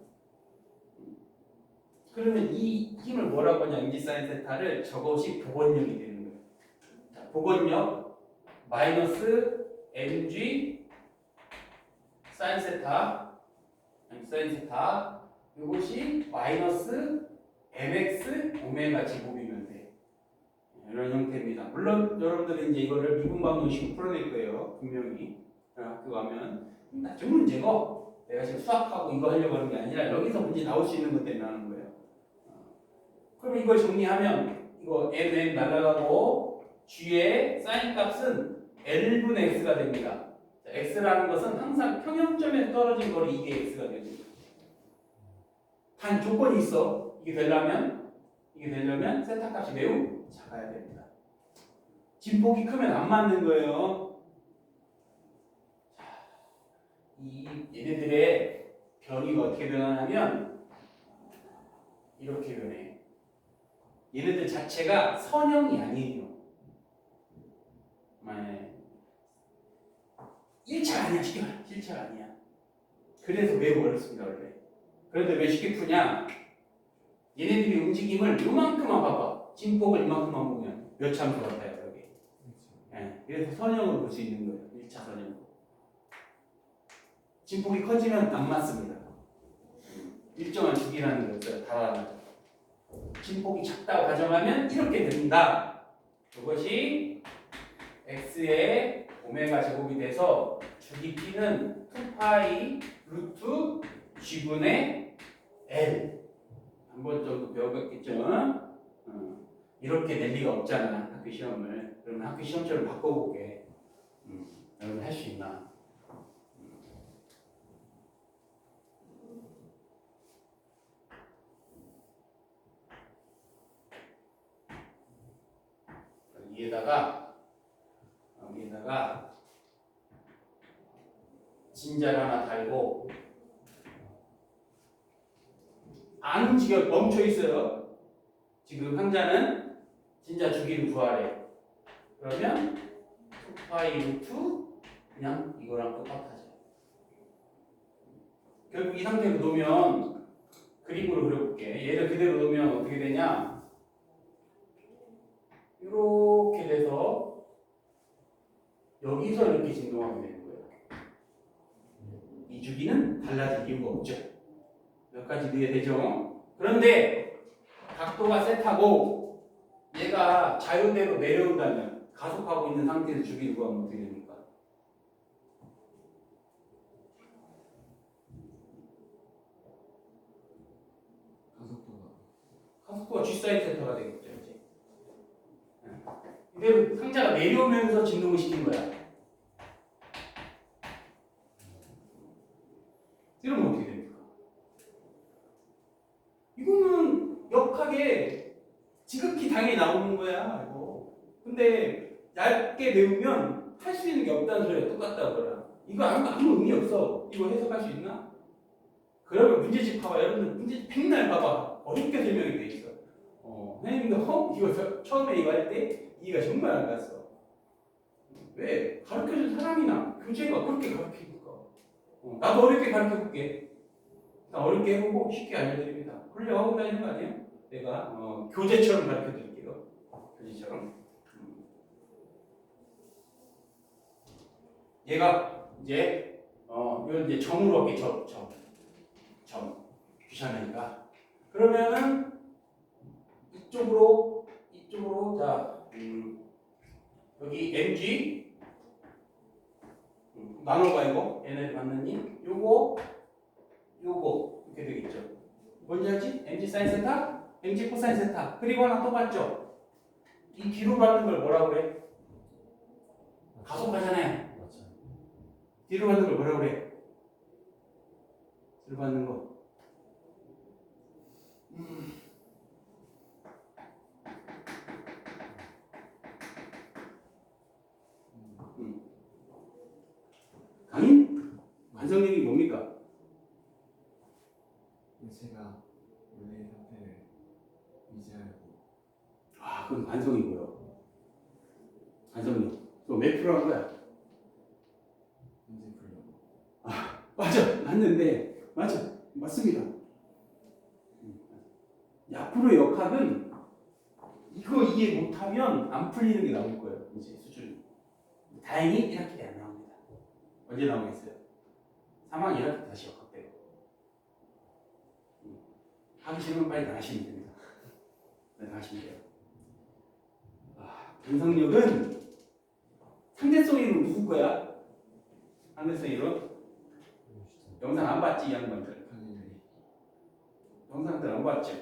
[SPEAKER 1] 그러면 이 힘을 뭐라고 하냐? mg 사인 세타를 저것이 복원력이 되는 거예요. 자, 복원력 마이너스 mg 사인 세타 이것이 마이너스 mx 오메가 제곱이면 돼. 이런 형태입니다. 물론 여러분들은 이제 이거를 미분방정식으로 풀어낼 거예요. 분명히 학교 가면 나중 문제고 내가 지금 수학하고 이거 하려고 하는 게 아니라 여기서 문제 나올 수 있는 것 때문에 하는 거예요. 그럼 이걸 정리하면 이거 m 날아가고 g의 사인 값은 L분의 x가 됩니다. 자, x라는 것은 항상 평형점에서 떨어진 거리 이게 x가 됩니다. 단 조건이 있어. 이게 되려면 세타 값이 매우 작아야 됩니다. 진폭이 크면 안 맞는 거예요. 이 얘네들의 변이가 어떻게 변하냐면 이렇게 변해. 얘네들 자체가 선형이 아니에요. 네. 1차가 아니야. 쉽게 말해. 1차가 아니야. 그래서 매우 어렵습니다. 원래. 그런데 왜 쉽게 푸냐? 얘네들이 움직임을 요만큼만 봐봐. 진폭을 이만큼만 보면 몇 참수 같아요. 여기. 네. 그래서 선형을 볼 수 있는 거예요. 1차 선형. 진폭이 커지면 안 맞습니다. 일정한 주기라는 게 없어요. 달아나죠. 진폭이 작다고 가정하면 이렇게 된다. 이것이 x의 오메가 제곱이 돼서 주기 p는 2파이 루트 g분의 l. 한 번 정도 배워봤겠죠? 이렇게 낼 리가 없잖아. 학교 시험을. 그러면 학교 시험처럼 바꿔보게. 여러분 할 수 있나? 여기에다가 진자를 하나 달고 안 움직여 멈춰 있어요. 지금 상자는 진자 주기를 구하래. 그러면 2파이 루트 그냥 이거랑 똑같아져. 결국 이 상태로 놓으면 그림으로 그려볼게. 얘를 그대로 놓으면 어떻게 되냐? 이렇게 돼서 여기서 이렇게 진동하게 되는 거예요. 이 주기는 달라질 이유가 없죠. 몇 가지 이해되죠? 그런데 각도가 셋하고 얘가 자유대로 내려온다면 가속하고 있는 상태에서 주기를 구하면 어떻게 됩니까? 가속도가 G 사인 세타가 되겠죠. 이제. 이대로 상자가 내려오면서 진동을 시킨 거야. 이러면 어떻게 됩니까? 이거는 역하게 지극히 당연히 나오는 거야. 이거. 근데 얇게 배우면 할 수 있는 게 없다는 소리가 똑같다고 그러라. 이거 아무 의미 없어. 이거 해석할 수 있나? 그러면 문제집 봐봐. 여러분들 문제집 백날 봐봐. 어렵게 설명이 돼 있어. 선생님도 이거 처음에 이거 할 때 이해가 정말 안 갔어. 왜? 가르쳐준 사람이나 교재가 그렇게 가르치니까. 나도 어렵게 가르쳐볼게. 나 어렵게 해보고 쉽게 알려드립니다. 훌륭하고 다니는 거 아니에요? 내가 교재처럼 가르쳐드릴게요. 교재처럼. 얘가 이제 이건 이제 점으로 할게. 점. 귀찮으니까. 그러면은 이쪽으로 자 여기 mg 나눠봐 이거 얘네들 받느니 요거 이렇게 되겠죠. 뭔지 알지? mg 사인 세타, mg 코사인 세타. 그리고 하나 또 봤죠? 이 뒤로 받는 걸 뭐라 그래? 가속하잖아요. 뒤로 받는 걸 뭐라 그래? 뒤로 받는 거. 강인? 관성력이 뭡니까?
[SPEAKER 2] 제가 원래의 상태를 유지하려고.
[SPEAKER 1] 그건 관성이고요. 관성력. 또 몇 프로 한 거야?
[SPEAKER 2] 문제 풀려고.
[SPEAKER 1] 맞아. 맞는데 맞습니다. 약프로의 역학은 이거 이해 못하면 안 풀리는 게 나올 거예요. 이제 수준. 다행히 1학기 때 안 나옵니다. 언제 나오겠어요? 3학기 1학기 다시 역학돼요. 하기 싫으면 빨리 나가시면 됩니다. 나가시면 돼요. 분석력은 상대성 이론 누구 거야? 상대성 이론? 영상 안 봤지 이 양반들? 영상들 안 봤죠?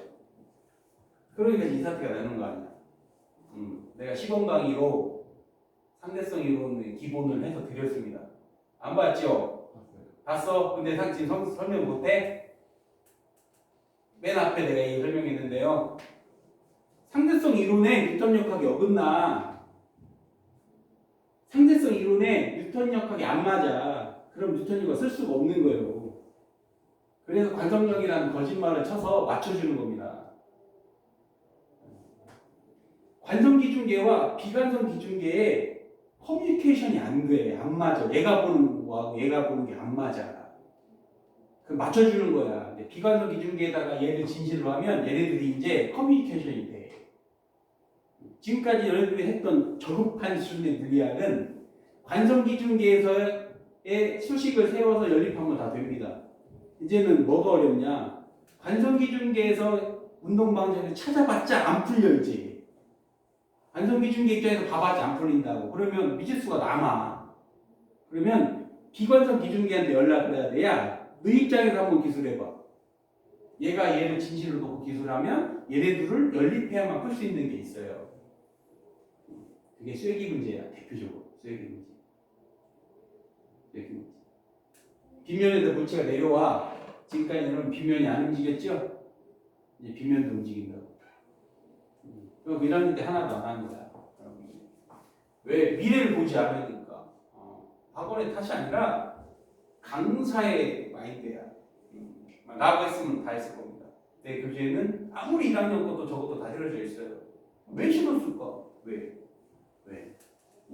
[SPEAKER 1] 그러니까 이 사태가 나는 거 아니야. 내가 시범 강의로 상대성 이론의 기본을 해서 드렸습니다. 안 봤죠? 봤어? 근데 지금 설명 못해? 맨 앞에 내가 이 설명했는데요. 상대성 이론에 뉴턴 역학이 어긋나. 상대성 이론에 뉴턴 역학이 안 맞아. 그럼 뉴턴이가 쓸 수가 없는 거예요. 그래서 관성력이라는 거짓말을 쳐서 맞춰주는 겁니다. 관성 기준계와 비관성 기준계의 커뮤니케이션이 안 돼. 안 맞아. 얘가 보는 거하고 얘가 보는 게 안 맞아. 그 맞춰주는 거야. 근데 비관성 기준계에다가 얘를 진실로 하면 얘네들이 이제 커뮤니케이션이 돼. 지금까지 너희들이 했던 저급한 수준의 물리학은 관성 기준계에서의 수식을 세워서 연립하면 다 됩니다. 이제는 뭐가 어렵냐? 관성 기준계에서 운동 방정을 찾아봤자 안 풀려 이제. 관성 기준계 입장에서 봐봤자 안 풀린다고. 그러면 미지수가 남아. 그러면 비관성 기준계한테 연락을 해야 돼야 너 입장에서 한번 기술해봐. 얘가 얘를 진실로 놓고 기술하면 얘네들을 연립해야만 풀 수 있는 게 있어요. 그게 쐐기 문제야. 대표적으로 쐐기 문제. 쐐기 문제. 빗면에서 물체가 내려와. 지금까지는 빗면이 안 움직였죠? 이제 빗면도 움직인다고. 그럼 이런 데 하나도 안 합니다. 왜? 미래를 보지 않으니까. 학원의 탓이 아니라 강사의 마인드야. 나하고 했으면 다 했을 겁니다. 내 교재에는 아무리 1학년 것도 저것도 다 들어져 있어요. 왜 실었을까? 왜?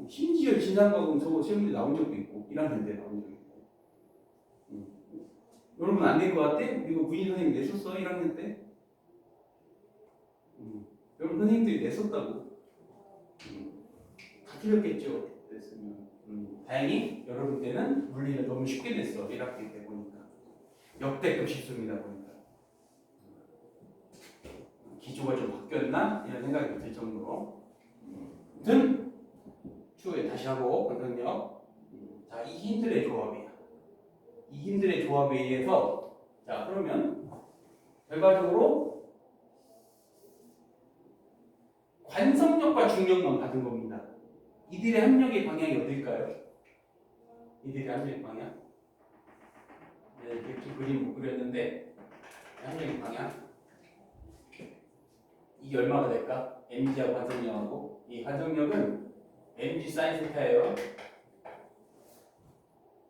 [SPEAKER 1] 심지어 진상과금 저거 시험지 나온 적도 있고 1학년 때 나온 적도 있고. 여러분 안 낼 것 같아? 이거 군인 선생님 냈었어 1학년 때? 여러분 선생님들이 냈었다고. 다 틀렸겠죠. 그랬으면 다행히 여러분 때는 물리를 너무 쉽게 냈어 1학기 때 보니까. 역대급 실수입니다 보니까. 기조가 좀 바뀌었나? 이런 생각이 들 정도로. 아무튼 추후에 다시 하고 관성력. 자, 이 힘들의 조합이야. 이 힘들의 조합에 의해서 자 그러면 결과적으로 관성력과 중력만 받은 겁니다. 이들의 합력의 방향이 어딜까요? 이들의 합력의 방향? 네, 이렇게 그림 못 그렸는데 합력의 방향 이게 얼마가 될까? mg하고 관성력하고 이 관성력은 mg 사인 세타예요.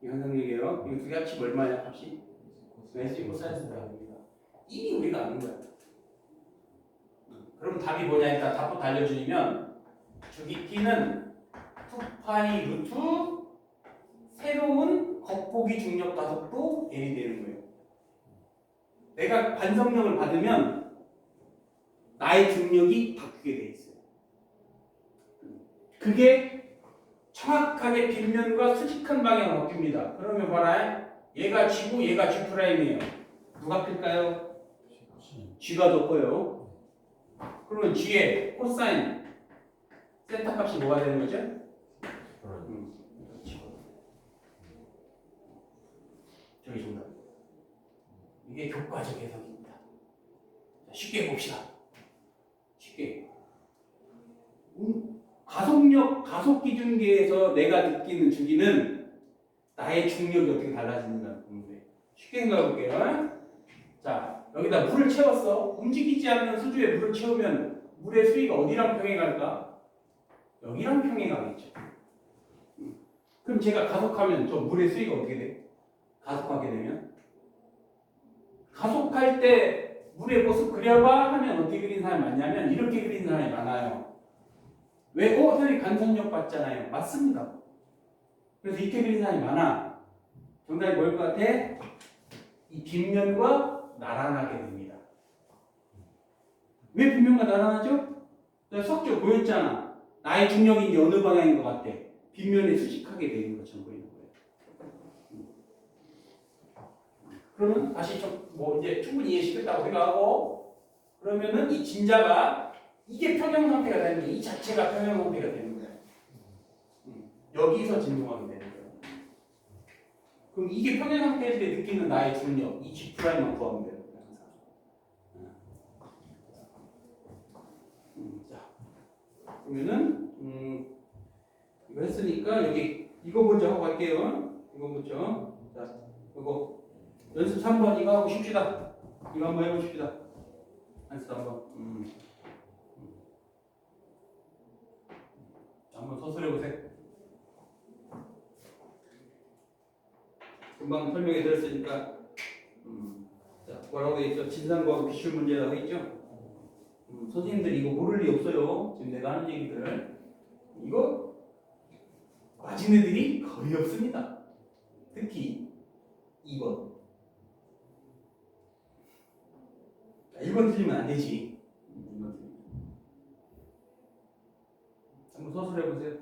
[SPEAKER 1] 이 관성력이에요. 이거 두 개 합치면 얼마야? 값이? mg 코사인 세타입니다. 이미 우리가 아는 거야. 그럼 답이 뭐냐? 일단 답부터 알려주면 주기 t는 2파이 루트 새로운 겉보기 중력 가속도 L이 되는 거예요. 내가 관성력을 받으면 나의 중력이 바뀌게 돼 있어요. 그게 정확하게 빗면과 수직한 방향으로 바뀝니다. 그러면 봐라. 얘가 G고 얘가 G'이에요. 누가 클까요? G가 더 커요. 그러면 G의 코사인 세타 값이 뭐가 되는 거죠? 저기 정답. 이게 교과적 해석입니다. 자, 쉽게 봅시다. 쉽게. 가속 기준계에서 내가 느끼는 주기는 나의 중력이 어떻게 달라지는가 보는 거예요. 쉽게 생각해 볼게요. 자, 여기다 물을 채웠어. 움직이지 않는 수주에 물을 채우면 물의 수위가 어디랑 평행할까? 여기랑 평행하겠죠. 그럼 제가 가속하면 저 물의 수위가 어떻게 돼? 가속하게 되면? 가속할 때 물의 모습 그려봐 하면 어떻게 그리는 사람이 많냐면 이렇게 그리는 사람이 많아요. 왜? 선생님 관성력 받잖아요. 맞습니다. 그래서 이렇게 그리는 사람이 많아. 정답이 뭘 것 같아? 이 빗면과 나란하게 됩니다. 왜 빗면과 나란하죠? 내가 수학적으로 보였잖아. 나의 중력이 이제 어느 방향인 것 같아? 빗면에 수직하게 되는 것처럼 보이는 거예요. 그러면 다시 뭐 이제 충분히 이해시켰다고 생각하고 그러면은 이 진자가 이게 평형 상태가 되는 게 이 자체가 평형 상태가 되는 거예요. 여기서 진동하게 되는 거예요. 그럼 이게 평형 상태일 때 느끼는 나의 중력 이 G'만 구하면 돼요. 자 그러면은 이거 했으니까 여기 이거 먼저 하고 갈게요. 이거 먼저. 자 이거 연습 3번 이거 하고 쉽시다. 이거 한번 해보십시다. 연습 3번. 한번 서술해 보세요. 금방 설명해 드렸으니까 자, 뭐라고 돼 있죠? 진상과학 기출 문제라고 있죠? 선생님들이 이거 모를 리 없어요. 지금 내가 하는 얘기들 이거 맞은 애들이 거의 없습니다. 특히 2번. 1번 틀리면 안 되지. 1번 틀리면. 한번 서술해 보세요.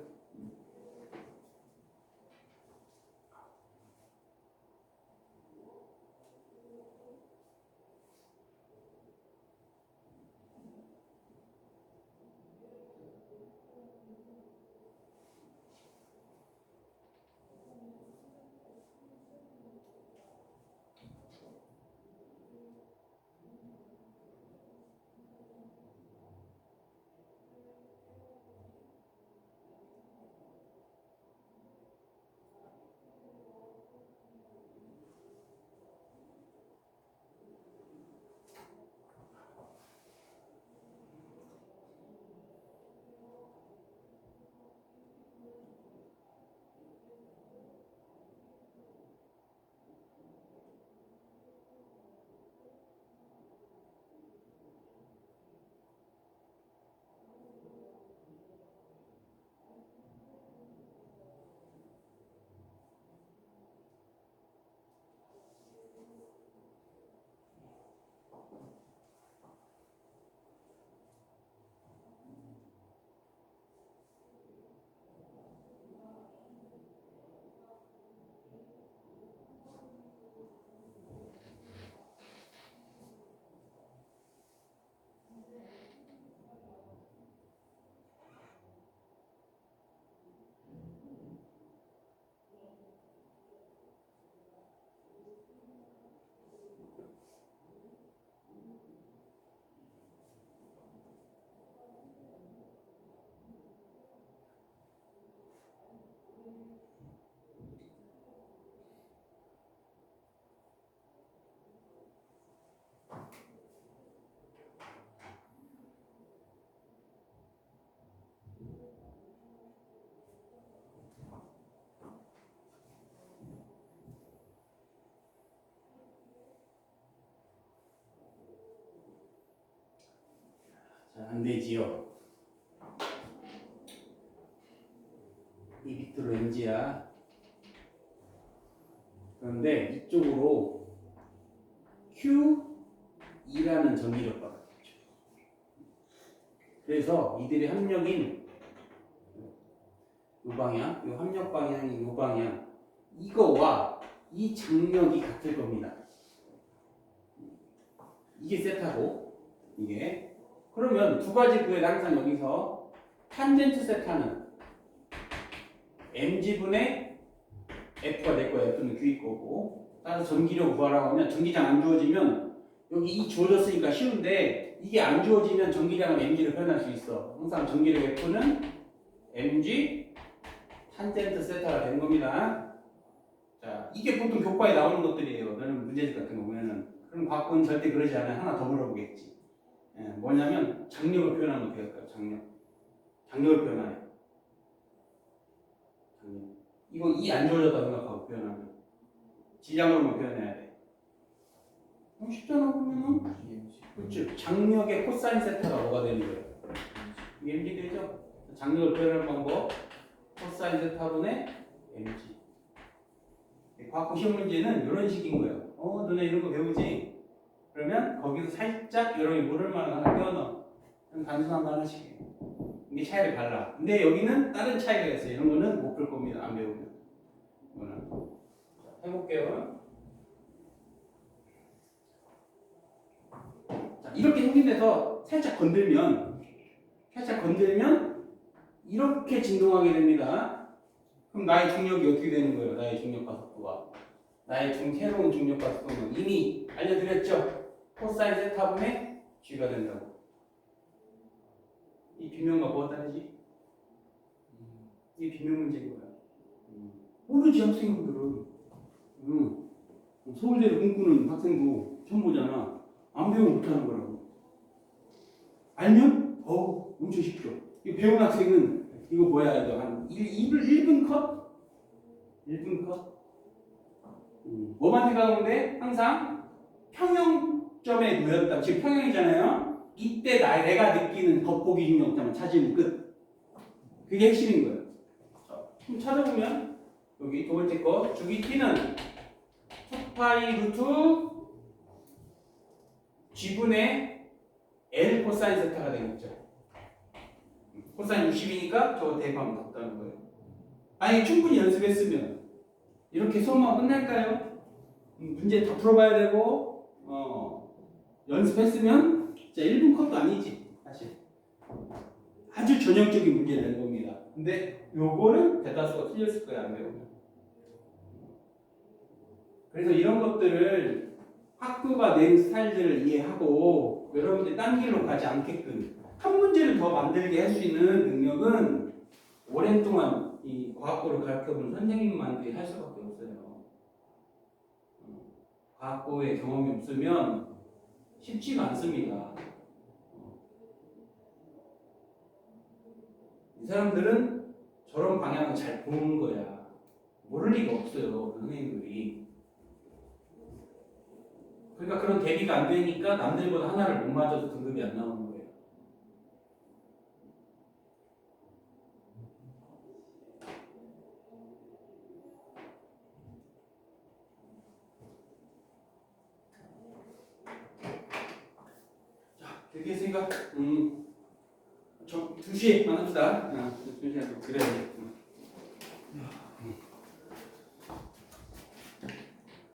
[SPEAKER 1] 자, 안 되지요. 이 밑으로 MG야. 그런데 이쪽으로 Q2라는 전기력과 같죠. 그래서 이들의 합력인 이 방향, 이 합력 방향이 이 방향, 이거와 이 장력이 같을 겁니다. 이게 세타고 이게. 그러면 두 가지 구에 항상 여기서 탄젠트 세타는 mg분의 F가 될 거야. F는 Q일 거고. 따라서 전기력 구하라고 하면 전기장 안 주어지면 여기 이 주어졌으니까 쉬운데 이게 안 주어지면 전기량은 mg를 표현할 수 있어. 항상 전기력 F는 mg 탄젠트 세타가 되는 겁니다. 자, 이게 보통 교과에 나오는 것들이에요. 너는 문제집 같은 거 보면은. 그럼 과학은 절대 그러지 않아요. 하나 더 물어보겠지. 예, 뭐냐면 장력을 표현하면 어떻게 할까요? 장력을 표현하네. 장력. 이거 이 안 주어졌다 생각하고 표현하면 질량으로만 표현해야 돼. 쉽잖아 보면은. 그렇지. 장력의 코사인 세타가 뭐가 되는 거예요? mg 되죠? 장력을 표현하는 방법 코사인 세타분의 mg. 과학고 시험 문제는 이런 식인 거예요. 너네 이런 거 배우지? 그러면 거기서 살짝 여러분이 모를 만한 하나 껴넣어. 단순한 거 하나씩 해. 이게 차이를 발라. 근데 여기는 다른 차이가 있어요. 이런 거는 못 풀 겁니다. 안 배우면. 이거는. 자, 해볼게요. 자, 이렇게 생긴 데서 살짝 건들면 이렇게 진동하게 됩니다. 그럼 나의 중력이 어떻게 되는 거예요? 나의 중력과 속도가. 나의 새로운 중력과 속도는 이미 알려드렸죠? 코사인 세타분의 G가 된다고. 이 비명과 뭐가 다르지? 이게 비명 문제인 거야. 모르지 학생들은. 서울대를 꿈꾸는 학생도 처음 보잖아. 안 배우면 못하는 거라고. 알면 엄청 쉽죠. 이 배운 학생은 이거 뭐야 이거 한 1분 컷? 1분 컷? 뭐만 생각하면 돼? 항상 평형점에 놓였다. 지금 평형이잖아요. 이때 내가 느끼는 겉보기 중력점을 찾으면 끝. 그게 핵심인 거예요. 좀 찾아보면 여기 두 번째 거 주기 t는 2파이 루트 g분의 L 코사인 세타가 되겠죠. 코사인 60이니까 저거 대입하면 답다는 거예요. 아니 충분히 연습했으면 이렇게 수업만 끝날까요? 문제 다 풀어봐야 되고 연습했으면 진짜 1분 컷도 아니지 사실. 아주 전형적인 문제를 낸 겁니다. 근데 요거는 대다수가 틀렸을 거예요 안 배우면. 그래서 이런 것들을 학교가 낸 스타일들을 이해하고 여러분들이 딴 길로 가지 않게끔 한 문제를 더 만들게 할 수 있는 능력은 오랜 동안 이 과학고를 가르쳐본 선생님만들이 할 수밖에 없어요. 과학고의 경험이 없으면 쉽지가 않습니다. 이 사람들은 저런 방향을 잘 보는 거야. 모를 리가 없어요, 선생님들이. 그러니까 그런 대비가 안 되니까 남들보다 하나를 못 맞아도 등급이 안 나오는 거예요. 자, 그렇게 했으니까 2시에 만납시다. 2시에 그래야지.